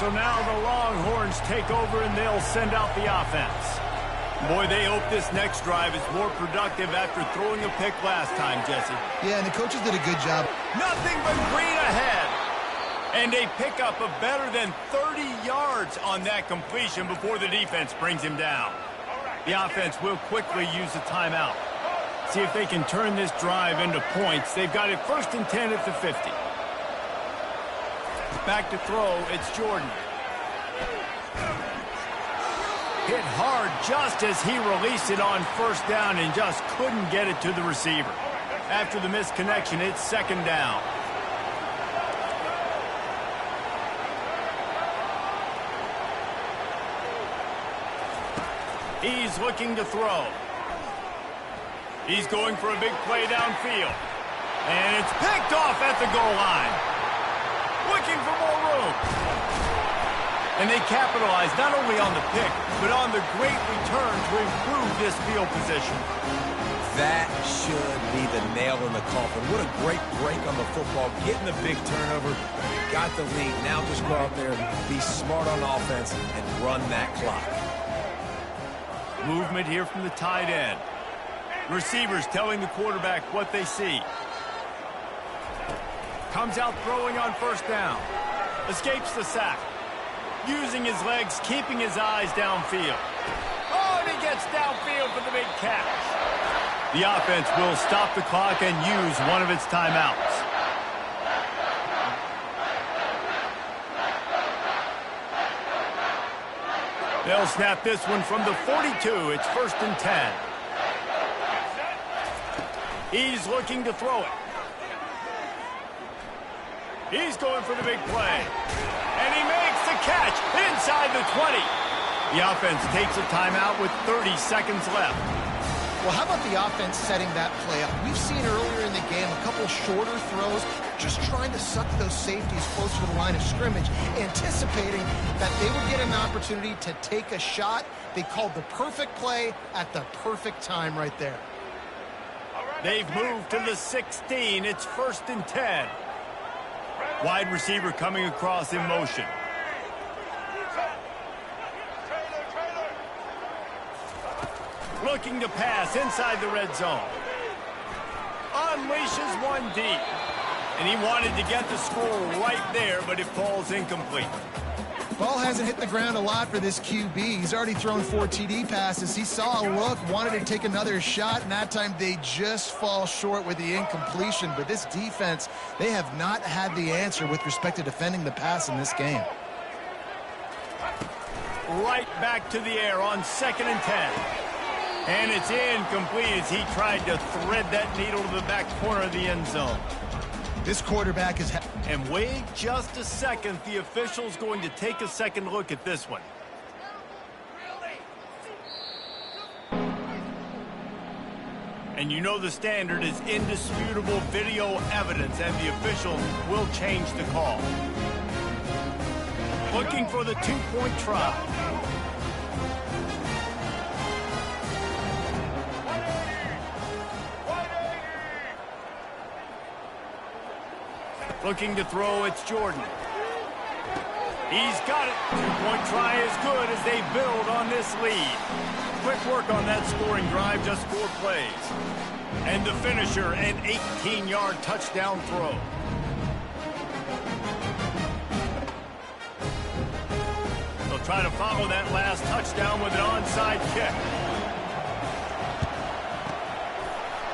A: So now the Longhorns take over, and they'll send out the offense. Boy, they hope this next drive is more productive after throwing a pick last time, Jesse.
B: Yeah, and the coaches did a good job.
A: Nothing but green ahead. And a pickup of better than 30 yards on that completion before the defense brings him down. The offense will quickly use a timeout. See if they can turn this drive into points. They've got it 1st and 10 at the 50. Back to throw, it's Jordan. Hit hard just as he released it on 1st down and just couldn't get it to the receiver. After the missed connection, it's 2nd down. He's looking to throw. He's going for a big play downfield. And it's picked off at the goal line. Looking for more room. And they capitalize not only on the pick, but on the great return to improve this field position.
C: That should be the nail in the coffin. What a great break on the football. Getting the big turnover. You got the lead. Now just go out there, be smart on offense, and run that clock.
A: Movement here from the tight end. Receivers telling the quarterback what they see. Comes out throwing on 1st down. Escapes the sack. Using his legs, keeping his eyes downfield. Oh, and he gets downfield for the big catch. The offense will stop the clock and use one of its timeouts. They'll snap this one from the 42. It's 1st and 10. He's looking to throw it. He's going for the big play. And he makes the catch inside the 20. The offense takes a timeout with 30 seconds left.
B: Well, how about the offense setting that play up? We've seen earlier in the game a couple shorter throws, just trying to suck those safeties closer to the line of scrimmage, anticipating that they would get an opportunity to take a shot. They called the perfect play at the perfect time right there.
A: They've moved to the 16. It's 1st and 10. Wide receiver coming across in motion. Looking to pass inside the red zone. Unleashes one deep. And he wanted to get the score right there, but it falls incomplete.
B: Ball hasn't hit the ground a lot for this QB. He's already thrown 4 TD passes. He saw a look, wanted to take another shot, and that time they just fall short with the incompletion. But this defense, they have not had the answer with respect to defending the pass in this game.
A: Right back to the air on 2nd and 10. And it's incomplete as he tried to thread that needle to the back corner of the end zone.
B: This quarterback is...
A: And wait just a second. The official's going to take a second look at this one. And you know the standard is indisputable video evidence, and the official will change the call. Looking for the 2-point try. Looking to throw, it's Jordan. He's got it. 2-point try is good as they build on this lead. Quick work on that scoring drive, just 4 plays. And the finisher, an 18-yard touchdown throw. They'll try to follow that last touchdown with an onside kick.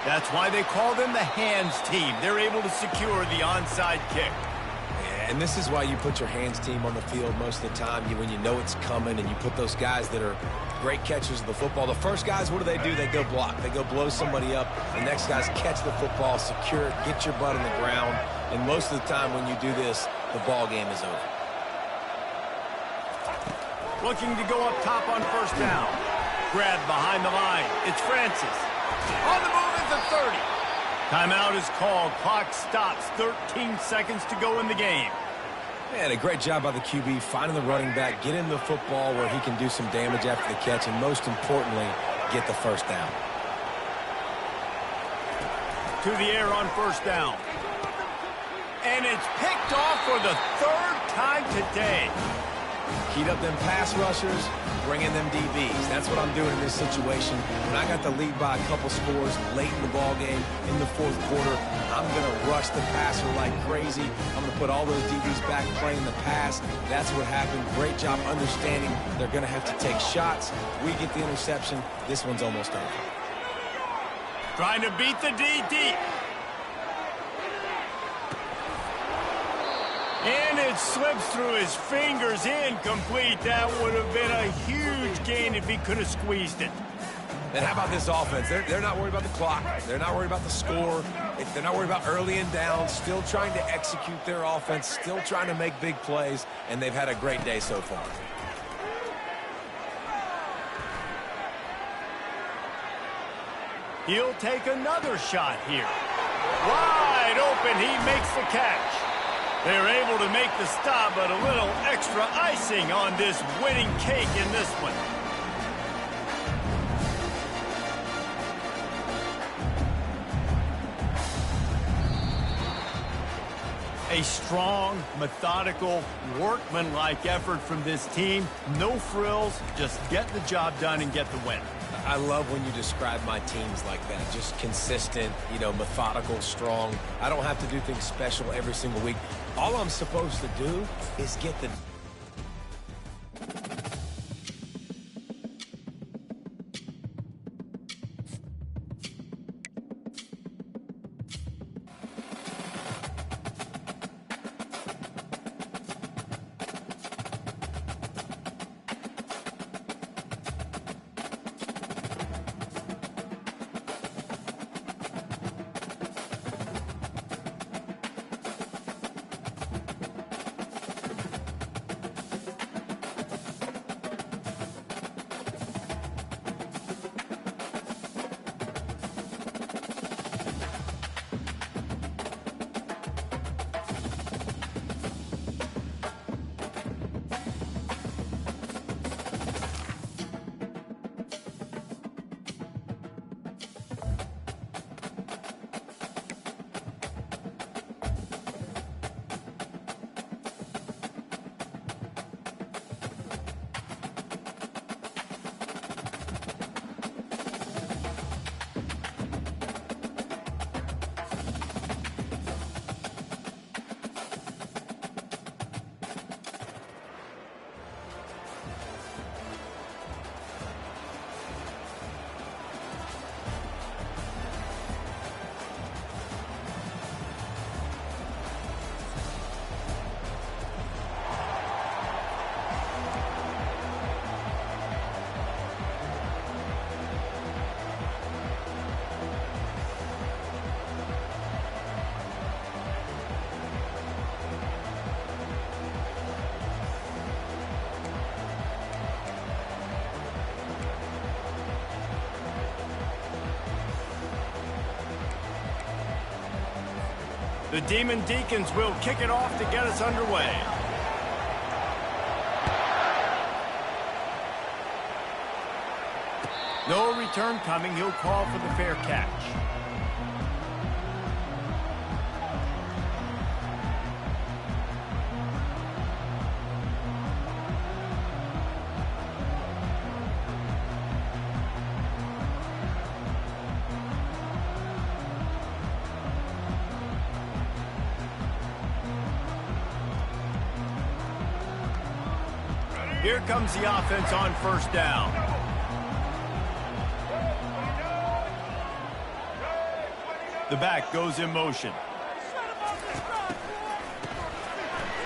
A: That's why they call them the hands team. They're able to secure the onside kick.
C: And this is why you put your hands team on the field most of the time, when you know it's coming, and you put those guys that are great catchers of the football. The first guys, what do? They go block. They go blow somebody up. The next guys catch the football, secure it, get your butt in the ground. And most of the time when you do this, the ball game is over.
A: Looking to go up top on 1st down. grabbed behind the line. It's Francis. On the move at the 30. Timeout is called. Clock stops. 13 seconds to go in the game.
C: Man, a great job by the QB finding the running back, get him the football where he can do some damage after the catch, and most importantly, get the first down.
A: To the air on first down. And it's picked off for the third time today.
C: Heat up them pass rushers, bring in them DBs. That's what I'm doing in this situation. When I got the lead by a couple scores late in the ball game, in the fourth quarter, I'm going to rush the passer like crazy. I'm going to put all those DBs back playing the pass. That's what happened. Great job understanding they're going to have to take shots. We get the interception. This one's almost over.
A: Trying to beat the D deep. And it slips through his fingers, incomplete. That would have been a huge gain if he could have squeezed it.
C: And how about this offense? They're not worried about the clock. They're not worried about the score. They're not worried about early and down. Still trying to execute their offense. Still trying to make big plays. And they've had a great day so far.
A: He'll take another shot here. Wide open. He makes the catch. They're able to make the stop, but a little extra icing on this winning cake in this one. A strong, methodical, workmanlike effort from this team. No frills, just get the job done and get the win.
C: I love when you describe my teams like that. Just consistent, methodical, strong. I don't have to do things special every single week. All I'm supposed to do is get the...
A: The Demon Deacons will kick it off to get us underway. No return coming. He'll call for the fair catch. Here comes the offense on first down. The back goes in motion.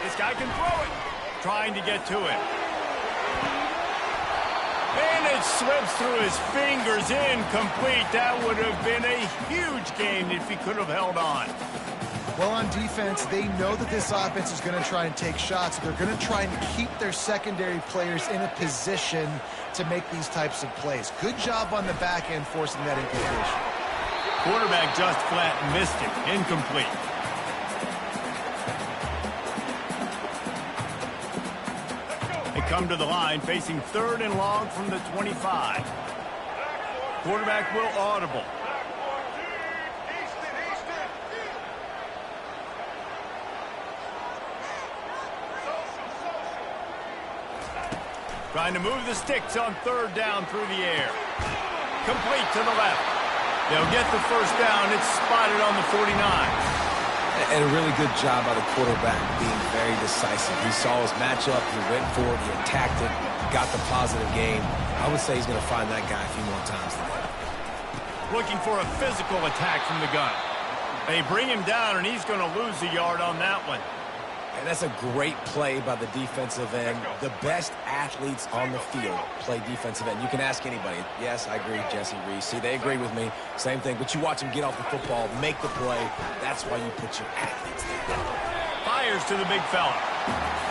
A: This guy can throw it. Trying to get to it. And it slips through his fingers, incomplete. That would have been a huge gain if he could have held on.
B: Well, on defense, they know that this offense is going to try and take shots. They're going to try and keep their secondary players in a position to make these types of plays. Good job on the back end forcing that incompletion.
A: Quarterback just flat missed it. Incomplete. They come to the line facing 3rd and long from the 25. Quarterback will audible. Trying to move the sticks on 3rd down through the air. Complete to the left. They'll get the first down. It's spotted on the 49.
C: And a really good job by the quarterback being very decisive. He saw his matchup. He went for it. He attacked it. Got the positive gain. I would say he's going to find that guy a few more times today.
A: Looking for a physical attack from the gun. They bring him down, and he's going to lose a yard on that one.
C: And that's a great play by the defensive end. The best athletes on the field play defensive end. You can ask anybody. Yes, I agree, Jesse Reese. See, they agree with me. Same thing. But you watch them get off the football, make the play. That's why you put your athletes there.
A: Fires to the big fella.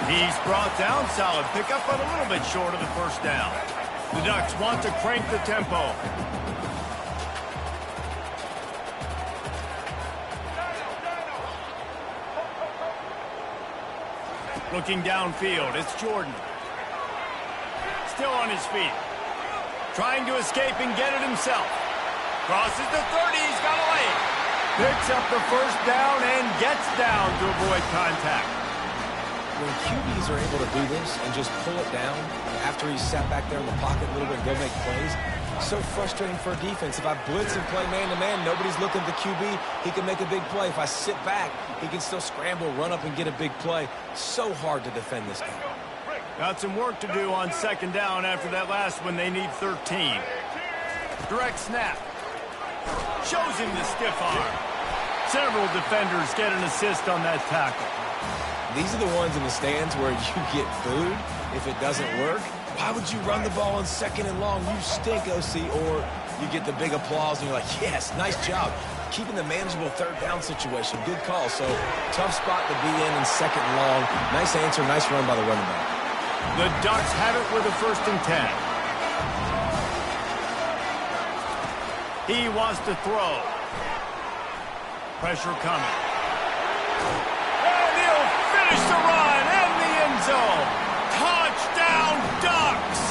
A: He's brought down. Solid pickup, but a little bit short of the first down. The Ducks want to crank the tempo. Looking downfield, it's Jordan. Still on his feet. Trying to escape and get it himself. Crosses the 30, he's got a lane. Picks up the first down and gets down to avoid contact.
C: When QBs are able to do this and just pull it down after he's sat back there in the pocket a little bit and go make plays, so frustrating for a defense. If I blitz and play man-to-man, nobody's looking at the QB, he can make a big play. If I sit back, he can still scramble, run up, and get a big play. So hard to defend this guy.
A: Got some work to do on 2nd down after that last one. They need 13. Direct snap. Shows him the stiff arm. Several defenders get an assist on that tackle.
C: These are the ones in the stands where you get booed if it doesn't work. Why would you run the ball on 2nd and long? You stink, OC. Or you get the big applause and you're like, yes, nice job. Keeping the manageable 3rd down situation. Good call. So tough spot to be in 2nd and long. Nice answer, nice run by the running back.
A: The Ducks have it with a 1st and 10. He wants to throw. Pressure coming. And he'll finish the run in the end zone. Touchdown, Ducks!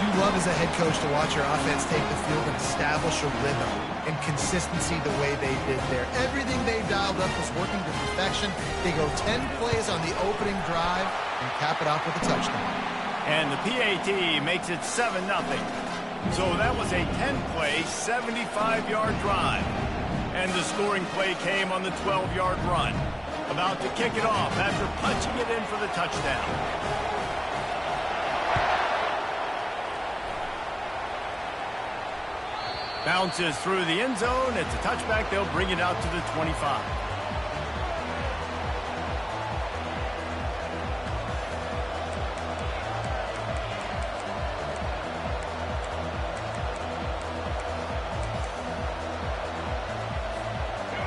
B: You love as a head coach to watch your offense take the field and establish a rhythm and consistency the way they did there. Everything they dialed up was working to perfection. They go 10 plays on the opening drive and cap it off with a touchdown.
A: And the PAT makes it 7-0. So that was a 10-play, 75-yard drive. And the scoring play came on the 12-yard run. About to kick it off after punching it in for the touchdown. Bounces through the end zone. It's a touchback. They'll bring it out to the 25.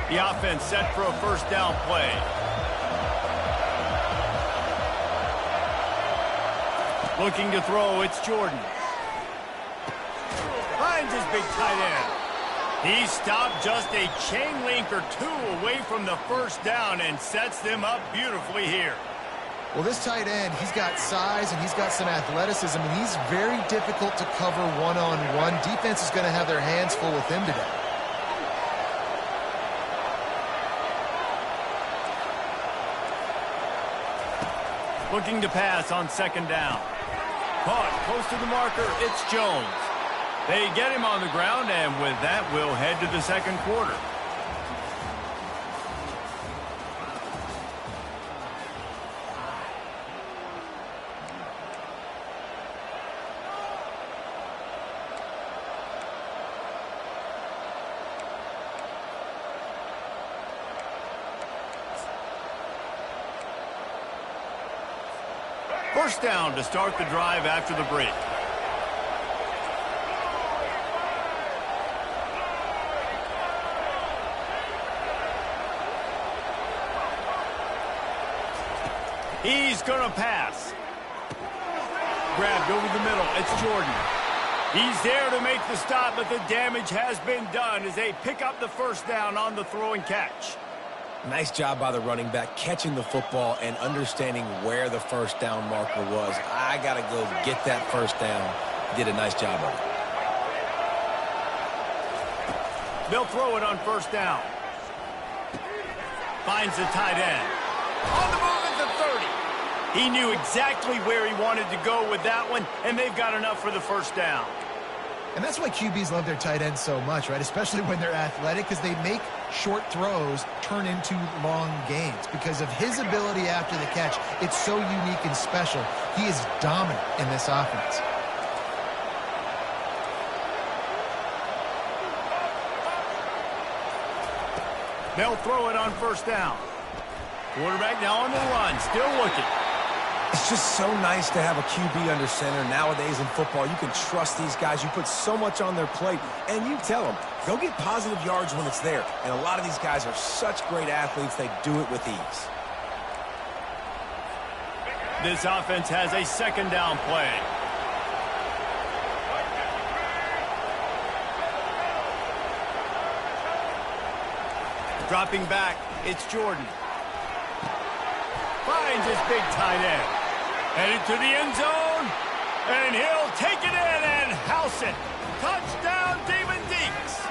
A: The offense set for a 1st down play. Looking to throw, it's Jordan. Finds his big tight end. He stopped just a chain link or 2 away from the 1st down and sets them up beautifully here.
B: Well, this tight end, he's got size and he's got some athleticism, and he's very difficult to cover one-on-one. Defense is going to have their hands full with him today.
A: Looking to pass on 2nd down. Caught close to the marker, it's Jones. They get him on the ground, and with that, we'll head to the 2nd quarter. First down to start the drive after the break. He's going to pass. Grabbed over the middle. It's Jordan. He's there to make the stop, but the damage has been done as they pick up the first down on the throw and catch.
C: Nice job by the running back catching the football and understanding where the first down marker was. I got to go get that first down. Did a nice job of it.
A: They'll throw it on first down. Finds the tight end. On the move at the 30. He knew exactly where he wanted to go with that one, and they've got enough for the first down.
B: And that's why QBs love their tight ends so much, right? Especially when they're athletic, because they make short throws turn into long gains. Because of his ability after the catch, it's so unique and special. He is dominant in this offense.
A: They'll throw it on first down. Quarterback now on the run, still looking.
C: It's just so nice to have a QB under center. Nowadays in football, you can trust these guys. You put so much on their plate, and you tell them, go get positive yards when it's there. And a lot of these guys are such great athletes, they do it with ease.
A: This offense has a second down play. Dropping back, it's Jordan. Finds his big tight end. Headed to the end zone. And he'll take it in and house it. Touchdown, Demon Deeks.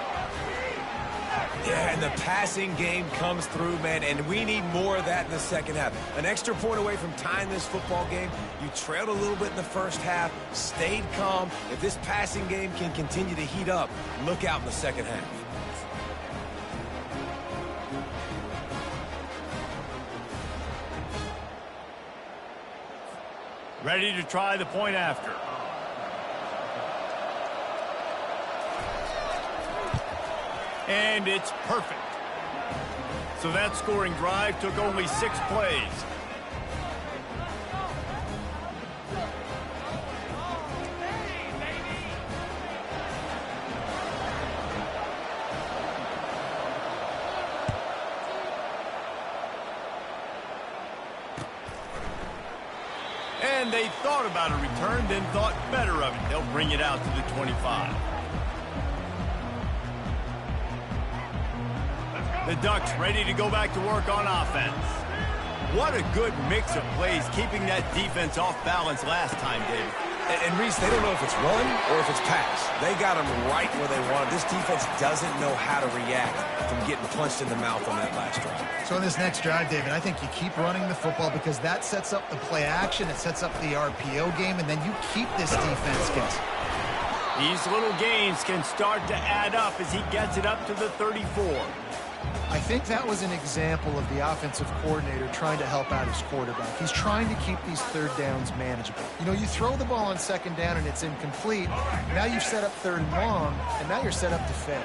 C: Yeah, and the passing game comes through, man, and we need more of that in the second half. An extra point away from tying this football game. You trailed a little bit in the first half, stayed calm. If this passing game can continue to heat up, look out in the second half.
A: Ready to try the point after. And it's perfect. So that scoring drive took only 6 plays. And they thought about a return, then thought better of it. They'll bring it out to the 25. The Ducks ready to go back to work on offense. What a good mix of plays, keeping that defense off balance last time, David.
C: And Reese, they don't know if it's run or if it's pass. They got them right where they want it. This defense doesn't know how to react from getting punched in the mouth on that last drive.
B: So in this next drive, David, I think you keep running the football because that sets up the play action, it sets up the RPO game, and then you keep this defense guessing.
A: These little gains can start to add up as he gets it up to the 34.
B: I think that was an example of the offensive coordinator trying to help out his quarterback. He's trying to keep these third downs manageable. You know, you throw the ball on second down and it's incomplete. Now you've set up third and long, and now you're set up to fail.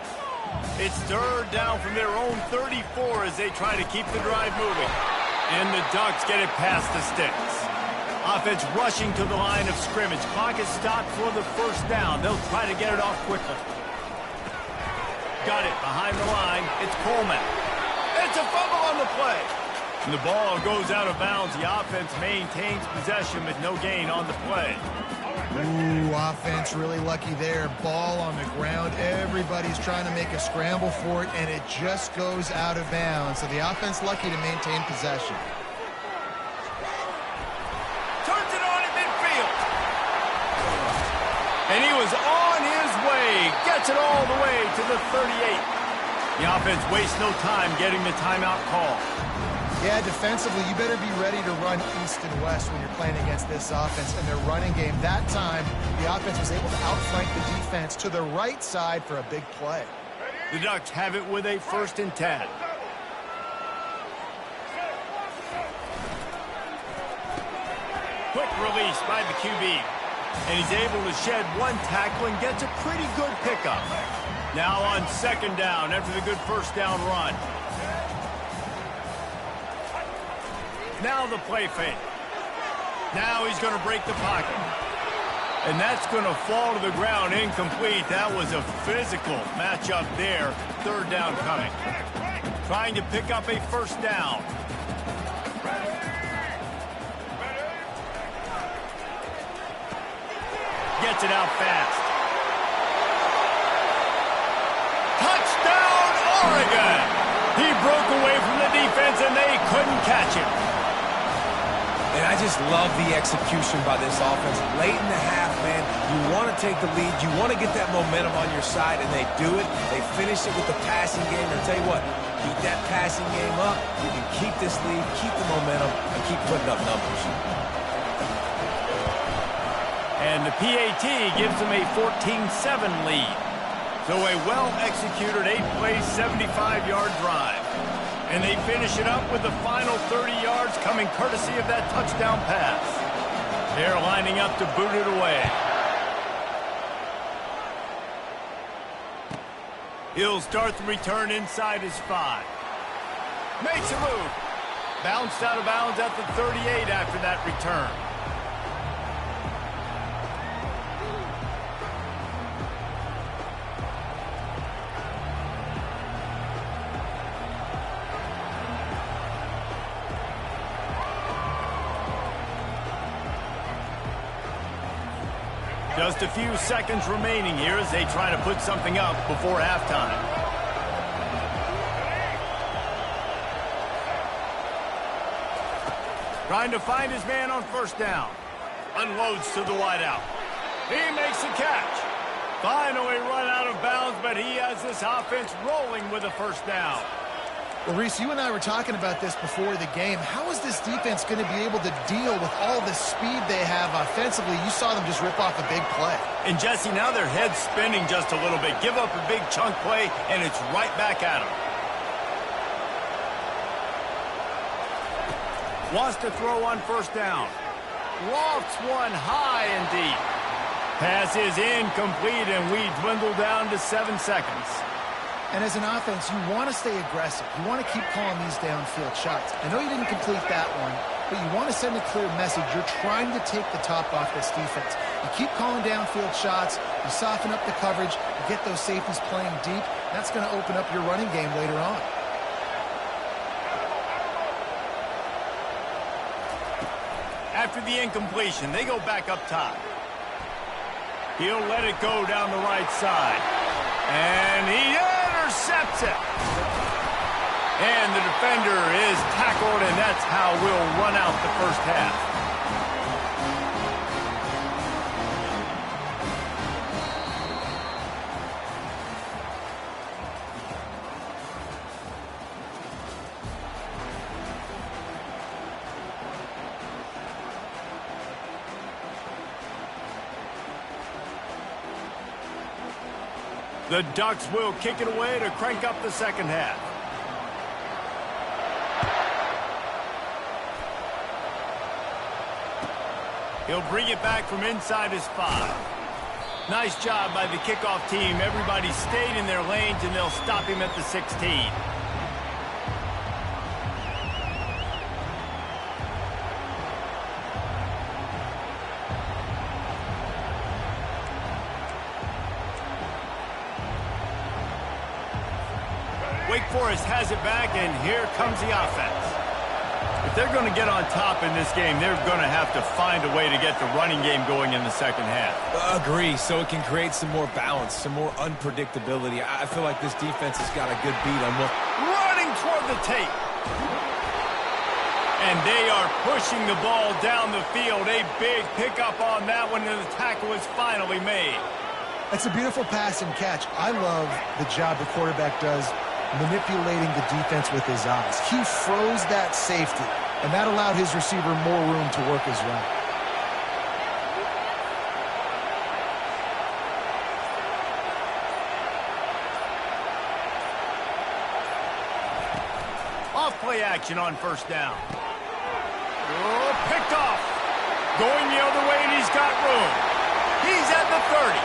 A: It's third down from their own 34 as they try to keep the drive moving. And the Ducks get it past the sticks. Offense rushing to the line of scrimmage. Clock is stopped for the first down. They'll try to get it off quickly. Got it behind the line. It's Coleman. It's a fumble on the play. And the ball goes out of bounds. The offense maintains possession, but no gain on the play.
B: Ooh, offense really lucky there. Ball on the ground. Everybody's trying to make a scramble for it, and it just goes out of bounds. So the offense lucky to maintain possession.
A: Turns it on at midfield. And he was on his way. Gets it all the way to the 38. The offense wastes no time getting the timeout call.
B: Yeah, defensively, you better be ready to run east and west when you're playing against this offense and their running game. That time, the offense was able to outflank the defense to the right side for a big play.
A: The Ducks have it with a 1st and 10. Quick release by the QB. And he's able to shed one tackle and gets a pretty good pickup. Now on second down after the good first down run. Now the play fake. Now he's going to break the pocket. And that's going to fall to the ground incomplete. That was a physical matchup there. Third down coming. Trying to pick up a first down. gets it out fast. Touchdown, Oregon! He broke away from the defense, and they couldn't catch him.
C: And I just love the execution by this offense. Late in the half, man, you want to take the lead. You want to get that momentum on your side, and they do it. They finish it with the passing game. And I'll tell you what, keep that passing game up. You can keep this lead, keep the momentum, and keep putting up numbers.
A: And the PAT gives them a 14-7 lead. So a well-executed 8-play, 75-yard drive. And they finish it up with the final 30 yards coming courtesy of that touchdown pass. They're lining up to boot it away. He'll start the return inside his 5. Makes a move. Bounced out of bounds at the 38 after that return. Just a few seconds remaining here as they try to put something up before halftime. Trying to find his man on first down. Unloads to the wideout. He makes the catch. Finally run out of bounds, but he has this offense rolling with a first down.
B: Well, Reese, you and I were talking about this before the game. How is this defense going to be able to deal with all the speed they have offensively? You saw them just rip off a big play.
A: And, Jesse, now their head's spinning just a little bit. Give up a big chunk play, and it's right back at them. Wants to throw on first down. Lofts one high and deep. Pass is incomplete, and we dwindle down to 7 seconds.
B: And as an offense, you want to stay aggressive. You want to keep calling these downfield shots. I know you didn't complete that one, but you want to send a clear message. You're trying to take the top off this defense. You keep calling downfield shots. You soften up the coverage. You get those safeties playing deep. That's going to open up your running game later on.
A: After the incompletion, they go back up top. He'll let it go down the right side. And he intercepts it. And the defender is tackled, and that's how we'll run out the first half. The Ducks will kick it away to crank up the second half. He'll bring it back from inside his 5. Nice job by the kickoff team. Everybody stayed in their lanes, and they'll stop him at the 16. Wake Forest has it back, and here comes the offense. If they're going to get on top in this game, they're going to have to find a way to get the running game going in the second half.
C: Agree, so it can create some more balance, some more unpredictability. I feel like this defense has got a good beat on what...
A: Running toward the tape. And they are pushing the ball down the field. A big pickup on that one, and the tackle is finally made.
B: That's a beautiful pass and catch. I love the job the quarterback does manipulating the defense with his eyes. He froze that safety, and that allowed his receiver more room to work his route.
A: Off play action on first down. Oh, picked off. Going the other way, and he's got room. He's at the 30.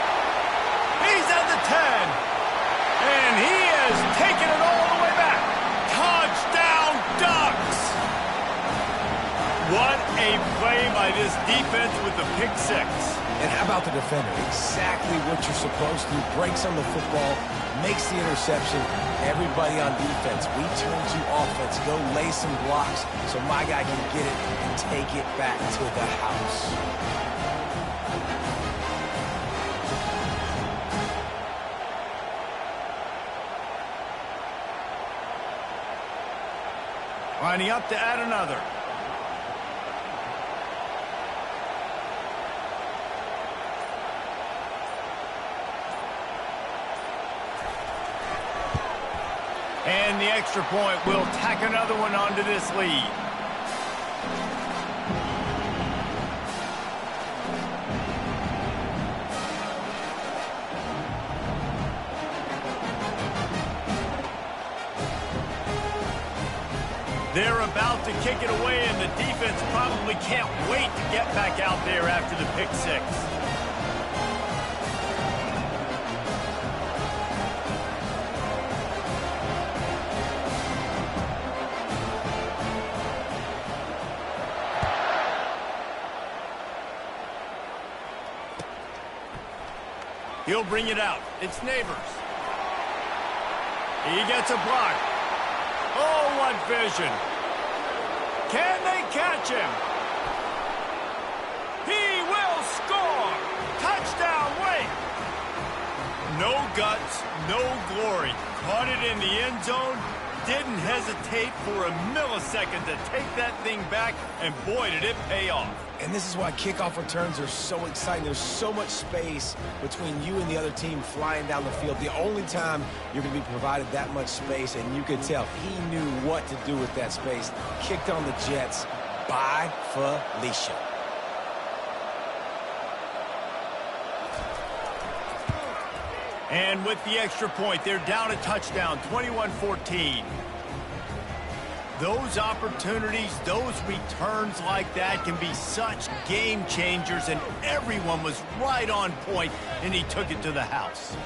A: He's at the 10. And he has taken it all the way back. Touchdown, Ducks! What a play by this defense with the pick 6.
C: And how about the defender? Exactly what you're supposed to do. Breaks on the football, makes the interception. Everybody on defense, we turn to offense. Go lay some blocks so my guy can get it and take it back to the house.
A: Lining up to add another. And the extra point will tack another one onto this lead. They're about to kick it away, and the defense probably can't wait to get back out there after the pick six. He'll bring it out. It's Neighbors. He gets a block. Oh, what vision. Can they catch him? He will score. Touchdown, Wake. No guts, no glory. Caught it in the end zone. Didn't hesitate for a millisecond to take that thing back, and boy, did it pay off.
C: And this is why kickoff returns are so exciting. There's so much space between you and the other team flying down the field. The only time you're going to be provided that much space, and you could tell he knew what to do with that space. Kicked on the Jets by Felicia.
A: And with the extra point, they're down a touchdown, 21-14. Those opportunities, those returns like that can be such game changers, and everyone was right on point, and he took it to the house.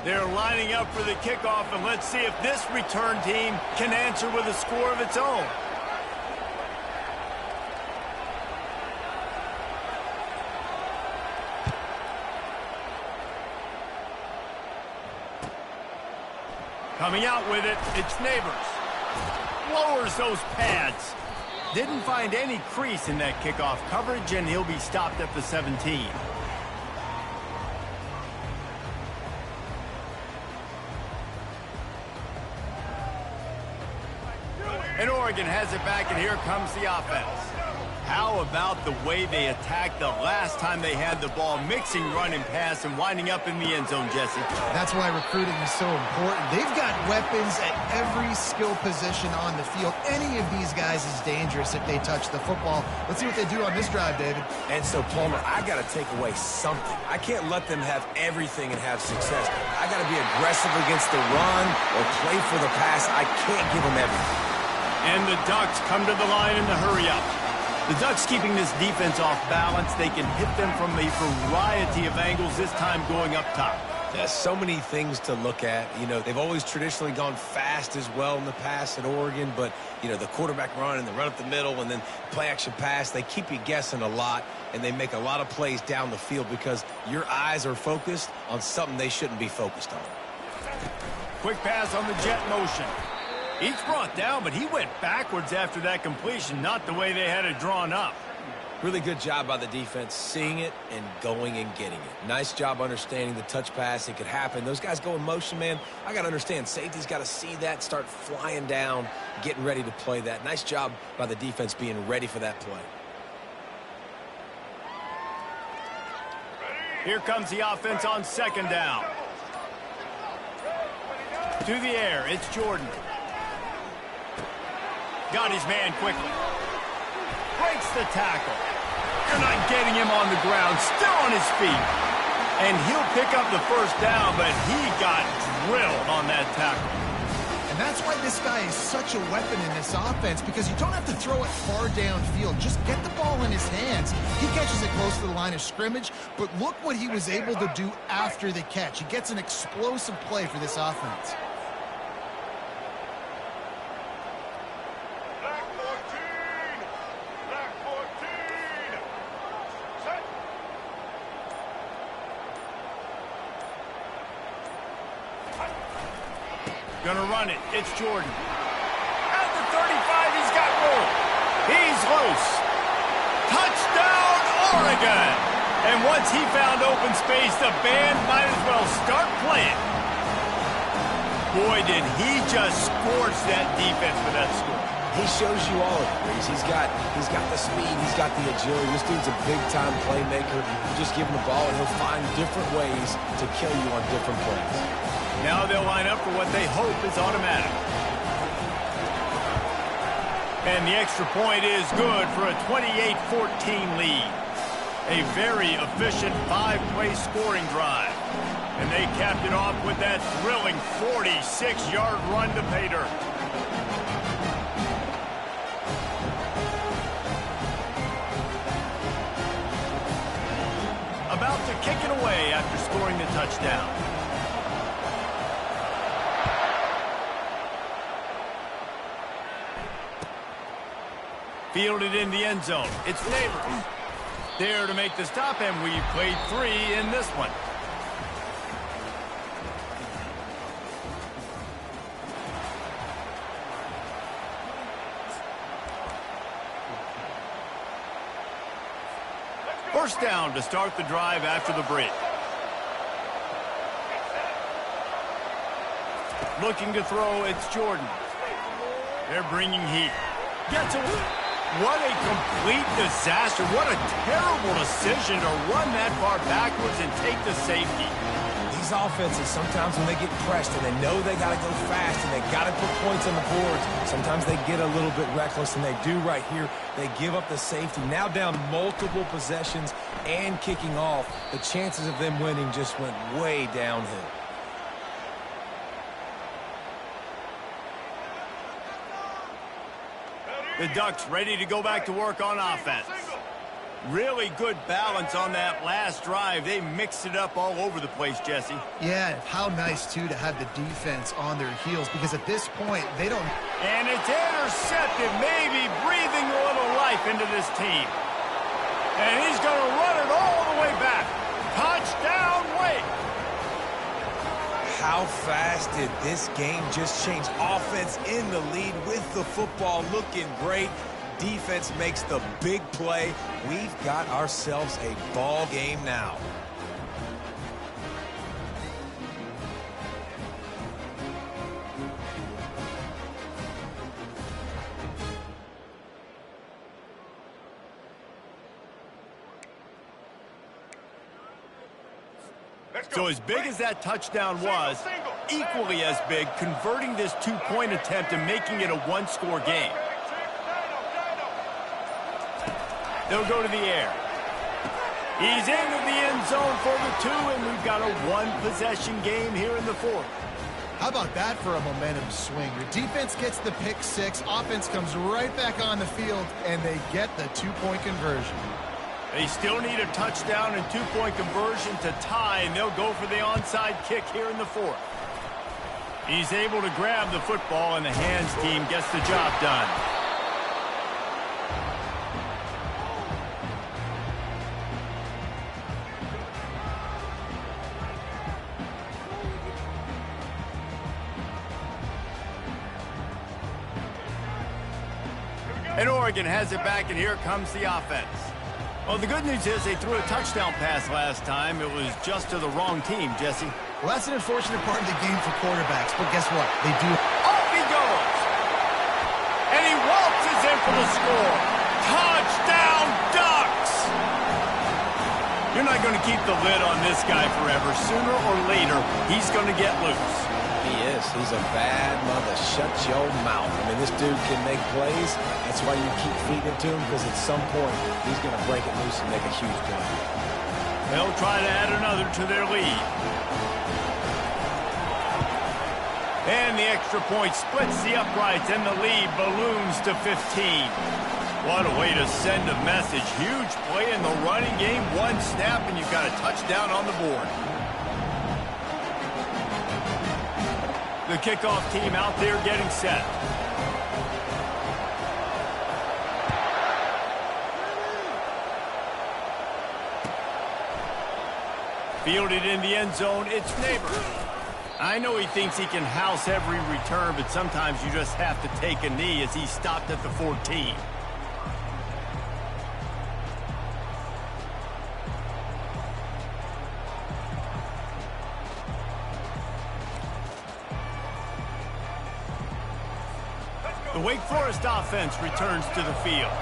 A: They're lining up for the kickoff, and let's see if this return team can answer with a score of its own. Coming out with it, it's Neighbors. Lowers those pads. Didn't find any crease in that kickoff coverage, and he'll be stopped at the 17. And Oregon has it back, and here comes the offense. How about the way they attacked the last time they had the ball, mixing run and pass and winding up in the end zone, Jesse?
B: That's why recruiting is so important. They've got weapons at every skill position on the field. Any of these guys is dangerous if they touch the football. Let's see what they do on this drive, David.
C: And so, Palmer, I got to take away something. I can't let them have everything and have success. I got to be aggressive against the run or play for the pass. I can't give them everything.
A: And the Ducks come to the line in the hurry-up. The Ducks keeping this defense off balance. They can hit them from a variety of angles, this time going up top.
C: There's so many things to look at. You know, they've always traditionally gone fast as well in the past at Oregon, but, you know, the quarterback run and the run up the middle and then play-action pass, they keep you guessing a lot, and they make a lot of plays down the field because your eyes are focused on something they shouldn't be focused on.
A: Quick pass on the jet motion. He's brought down, but he went backwards after that completion, not the way they had it drawn up.
C: Really good job by the defense, seeing it and going and getting it. Nice job understanding the touch pass. It could happen. Those guys go in motion, man. I got to understand, safety's got to see that, start flying down, getting ready to play that. Nice job by the defense being ready for that play.
A: Here comes the offense on second down. To the air, it's Jordan. Got his man quickly. Breaks the tackle. They're not getting him on the ground. Still on his feet. And he'll pick up the first down, but he got drilled on that tackle.
B: And that's why this guy is such a weapon in this offense, because you don't have to throw it far downfield. Just get the ball in his hands. He catches it close to the line of scrimmage, but look what he was able to do after the catch. He gets an explosive play for this offense.
A: Gonna run it. It's Jordan. At the 35, he's got room. He's loose. Touchdown, Oregon! And once he found open space, the band might as well start playing. Boy, did he just scorch that defense with that score.
C: He shows you all of it, Reese. He's got the speed. He's got the agility. This dude's a big-time playmaker. You just give him the ball, and he'll find different ways to kill you on different plays.
A: Now they'll line up for what they hope is automatic. And the extra point is good for a 28-14 lead. A very efficient 5-play scoring drive. And they capped it off with that thrilling 46-yard run to pay dirt. About to kick it away after scoring the touchdown. Fielded in the end zone. It's Neighbors. There to make the stop, and we've played 3 in this one. First down to start the drive after the break. Looking to throw, it's Jordan. They're bringing heat. Gets away. What a complete disaster. What a terrible decision to run that far backwards and take the safety.
C: These offenses, sometimes when they get pressed and they know they got to go fast and they got to put points on the boards, sometimes they get a little bit reckless, and they do right here. They give up the safety. Now down multiple possessions and kicking off. The chances of them winning just went way downhill.
A: The Ducks ready to go back to work on offense. Really good balance on that last drive. They mixed it up all over the place, Jesse.
B: Yeah, how nice, too, to have the defense on their heels, because at this point, they don't...
A: And it's intercepted, maybe breathing a little life into this team. And he's going to run it all the way back. Touchdown, Wake!
C: How fast did this game just change? Offense in the lead with the football, looking great. Defense makes the big play. We've got ourselves a ball game now.
A: So as big as that touchdown was, equally as big, converting this two-point attempt and making it a one-score game. They'll go to the air. He's into the end zone for the 2, and we've got a one-possession game here in the 4th.
B: How about that for a momentum swing? Your defense gets the pick 6, offense comes right back on the field, and they get the 2-point conversion.
A: They still need a touchdown and 2-point conversion to tie, and they'll go for the onside kick here in the 4th. He's able to grab the football, and the hands team gets the job done. And Oregon has it back, and here comes the offense. Well, the good news is they threw a touchdown pass last time. It was just to the wrong team, Jesse.
B: Well, that's an unfortunate part of the game for quarterbacks, but guess what? They do.
A: Off he goes! And he waltzes in for the score. Touchdown, Ducks! You're not going to keep the lid on this guy forever. Sooner or later, he's going to get loose.
C: He is. He's a bad mother. Shut your mouth. I mean, this dude can make plays. That's why you keep feeding it to him, because at some point, he's going to break it loose and make a huge play.
A: They'll try to add another to their lead. And the extra point splits the uprights, and the lead balloons to 15. What a way to send a message. Huge play in the running game. One snap, and you've got a touchdown on the board. The kickoff team out there getting set. Fielded in the end zone, it's Neighbors. I know he thinks he can house every return, but sometimes you just have to take a knee as he stopped at the 14. The Wake Forest offense returns to the field.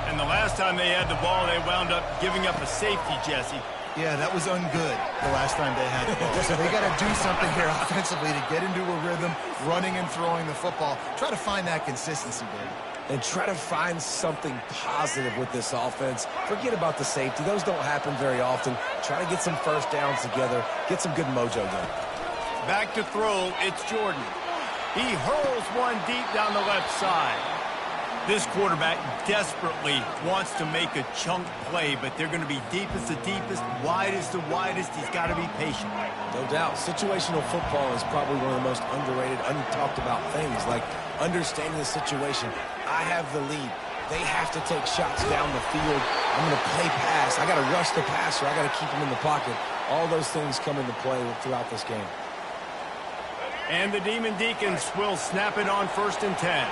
A: And the last time they had the ball, they wound up giving up a safety, Jesse.
B: Yeah, that was ungood the last time they had the ball. So they got to do something here offensively to get into a rhythm, running and throwing the football. Try to find that consistency, Dave.
C: And try to find something positive with this offense. Forget about the safety. Those don't happen very often. Try to get some first downs together. Get some good mojo going.
A: Back to throw, it's Jordan. He hurls one deep down the left side. This quarterback desperately wants to make a chunk play, but they're going to be deepest to deepest, widest to widest. He's got to be patient.
C: No doubt. Situational football is probably one of the most underrated, untalked about things, like understanding the situation. I have the lead. They have to take shots down the field. I'm going to play pass. I got to rush the passer. I got to keep him in the pocket. All those things come into play throughout this game.
A: And the Demon Deacons will snap it on 1st and 10.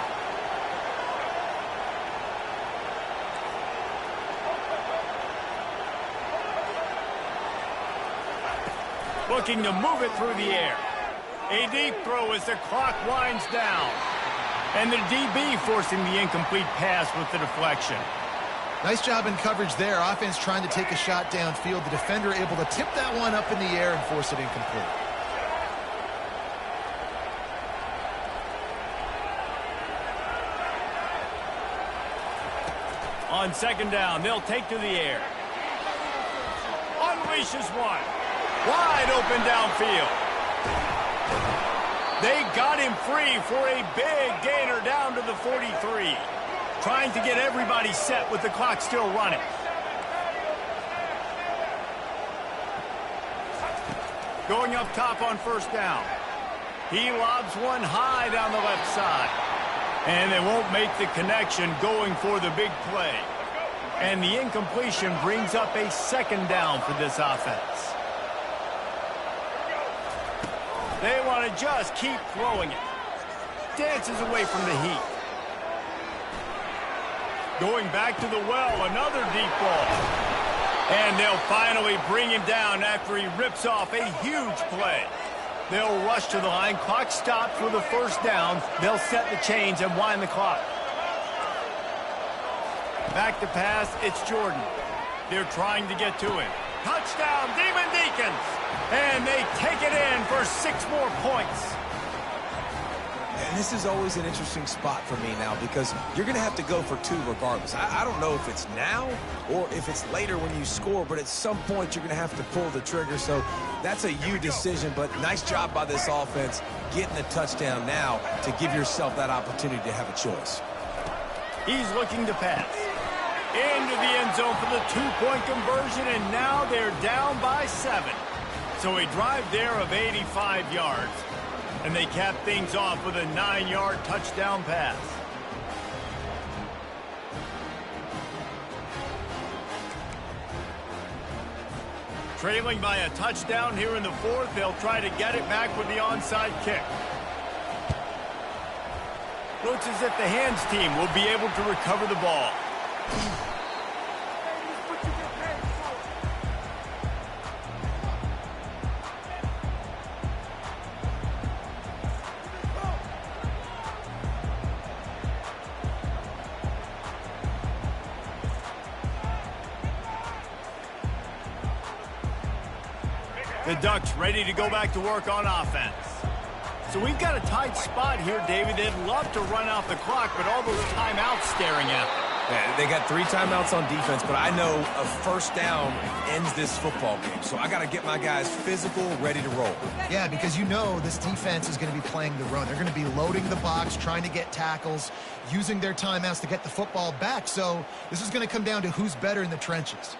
A: Looking to move it through the air. A deep throw as the clock winds down. And the DB forcing the incomplete pass with the deflection.
B: Nice job in coverage there. Offense trying to take a shot downfield. The defender able to tip that one up in the air and force it incomplete.
A: On 2nd down, they'll take to the air. Unleashes one. Wide open downfield. They got him free for a big gainer down to the 43. Trying to get everybody set with the clock still running. Going up top on 1st down. He lobs one high down the left side. And they won't make the connection going for the big play. And the incompletion brings up a 2nd down for this offense. They want to just keep throwing it. Dances away from the heat. Going back to the well, another deep ball. And they'll finally bring him down after he rips off a huge play. They'll rush to the line. Clock stopped for the 1st down. They'll set the chains and wind the clock. Back to pass, it's Jordan. They're trying to get to him. Touchdown, Demon Deacons! And they take it in for 6 more points.
C: And this is always an interesting spot for me now because you're going to have to go for 2 regardless. I don't know if it's now or if it's later when you score, but at some point you're going to have to pull the trigger. So that's a you decision, but nice job by this offense getting a touchdown now to give yourself that opportunity to have a choice.
A: He's looking to pass. Into the end zone for the 2-point conversion, and now they're down by 7. So a drive there of 85 yards. And they cap things off with a 9-yard touchdown pass. Trailing by a touchdown here in the 4th, they'll try to get it back with the onside kick. Looks as if the hands team will be able to recover the ball. The Ducks ready to go back to work on offense. So we've got a tight spot here, David. They'd love to run out the clock, but all those timeouts staring at them.
C: Yeah, they got 3 timeouts on defense, but I know a 1st down ends this football game. So I got to get my guys physical, ready to roll.
B: Yeah, because you know this defense is going to be playing the run. They're going to be loading the box, trying to get tackles, using their timeouts to get the football back. So this is going to come down to who's better in the trenches.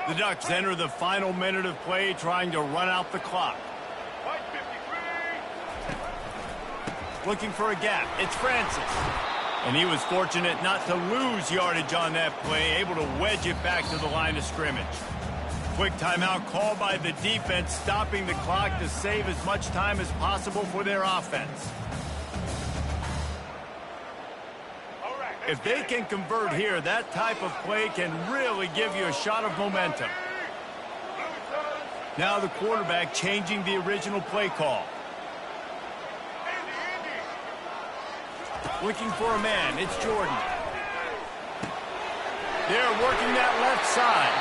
A: The Ducks enter the final minute of play, trying to run out the clock. Looking for a gap. It's Francis. And he was fortunate not to lose yardage on that play, able to wedge it back to the line of scrimmage. Quick timeout called by the defense, stopping the clock to save as much time as possible for their offense. If they can convert here, that type of play can really give you a shot of momentum. Now the quarterback changing the original play call. Looking for a man. It's Jordan. They're working that left side.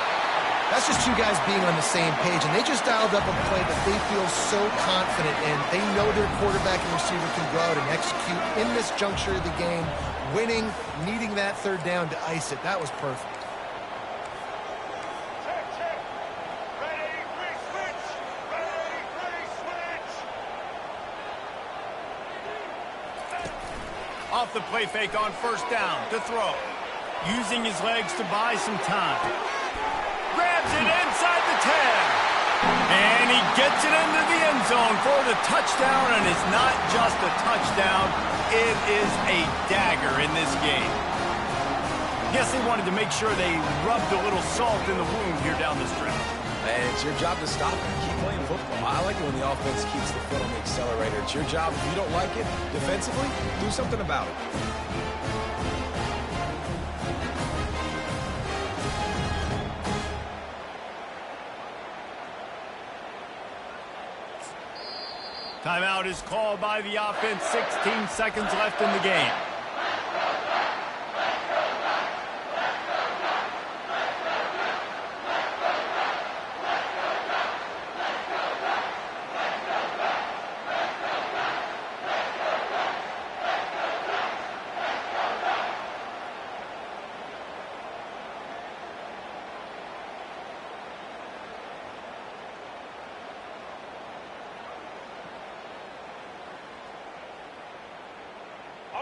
B: That's just two guys being on the same page, and they just dialed up a play that they feel so confident in. They know their quarterback and receiver can go out and execute in this juncture of the game, winning, needing that third down to ice it. That was perfect.
A: Off the play fake on first down to throw. Using his legs to buy some time. Grabs it inside the 10. And he gets it into the end zone for the touchdown. And it's not just a touchdown. It is a dagger in this game. Guess they wanted to make sure they rubbed a little salt in the wound here down the stretch.
C: And it's your job to stop it. Keep playing football. I like it when the offense keeps the foot on the accelerator. It's your job. If you don't like it defensively, do something about it.
A: Timeout is called by the offense. 16 seconds left in the game.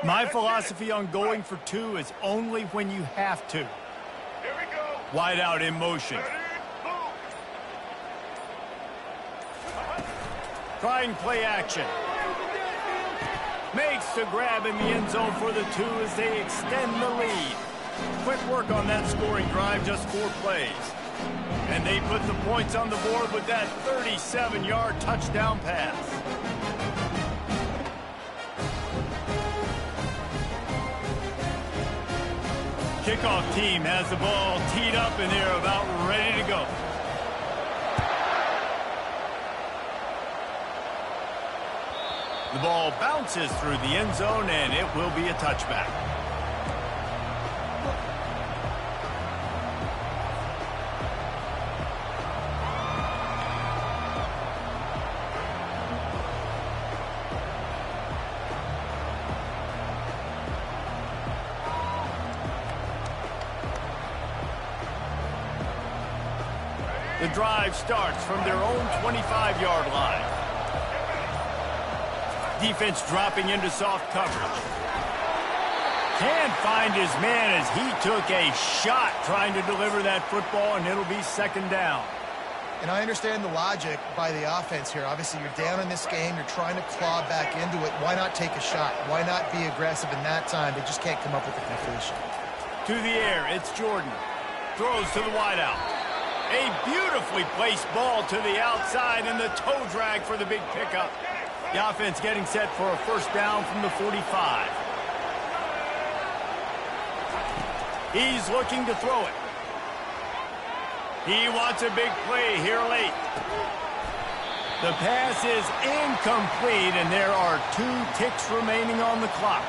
A: My philosophy on going for two is only when you have to.
D: Here we go.
A: Wide out in motion. Trying play action. Makes the grab in the end zone for the two as they extend the lead. Quick work on that scoring drive, just 4 plays. And they put the points on the board with that 37-yard touchdown pass. Kickoff team has the ball teed up and they're about ready to go. The ball bounces through the end zone and it will be a touchback. The drive starts from their own 25-yard line. Defense dropping into soft coverage. Can't find his man as he took a shot trying to deliver that football, and it'll be second down.
B: And I understand the logic by the offense here. Obviously, you're down in this game. You're trying to claw back into it. Why not take a shot? Why not be aggressive in that time? They just can't come up with a completion.
A: To the air, it's Jordan. Throws to the wideout. A beautifully placed ball to the outside and the toe drag for the big pickup. The offense getting set for a first down from the 45. He's looking to throw it. He wants a big play here late. The pass is incomplete, and there are 2 ticks remaining on the clock.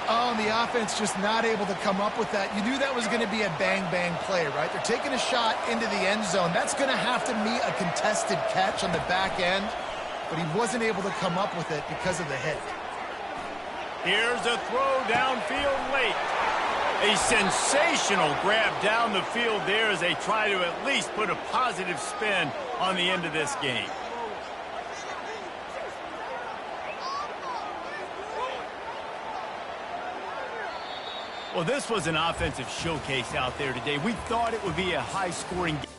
B: Oh, and the offense just not able to come up with that. You knew that was going to be a bang-bang play, right? They're taking a shot into the end zone. That's going to have to meet a contested catch on the back end, but he wasn't able to come up with it because of the hit.
A: Here's a throw downfield late. A sensational grab down the field there as they try to at least put a positive spin on the end of this game. Well, this was an offensive showcase out there today. We thought it would be a high-scoring game.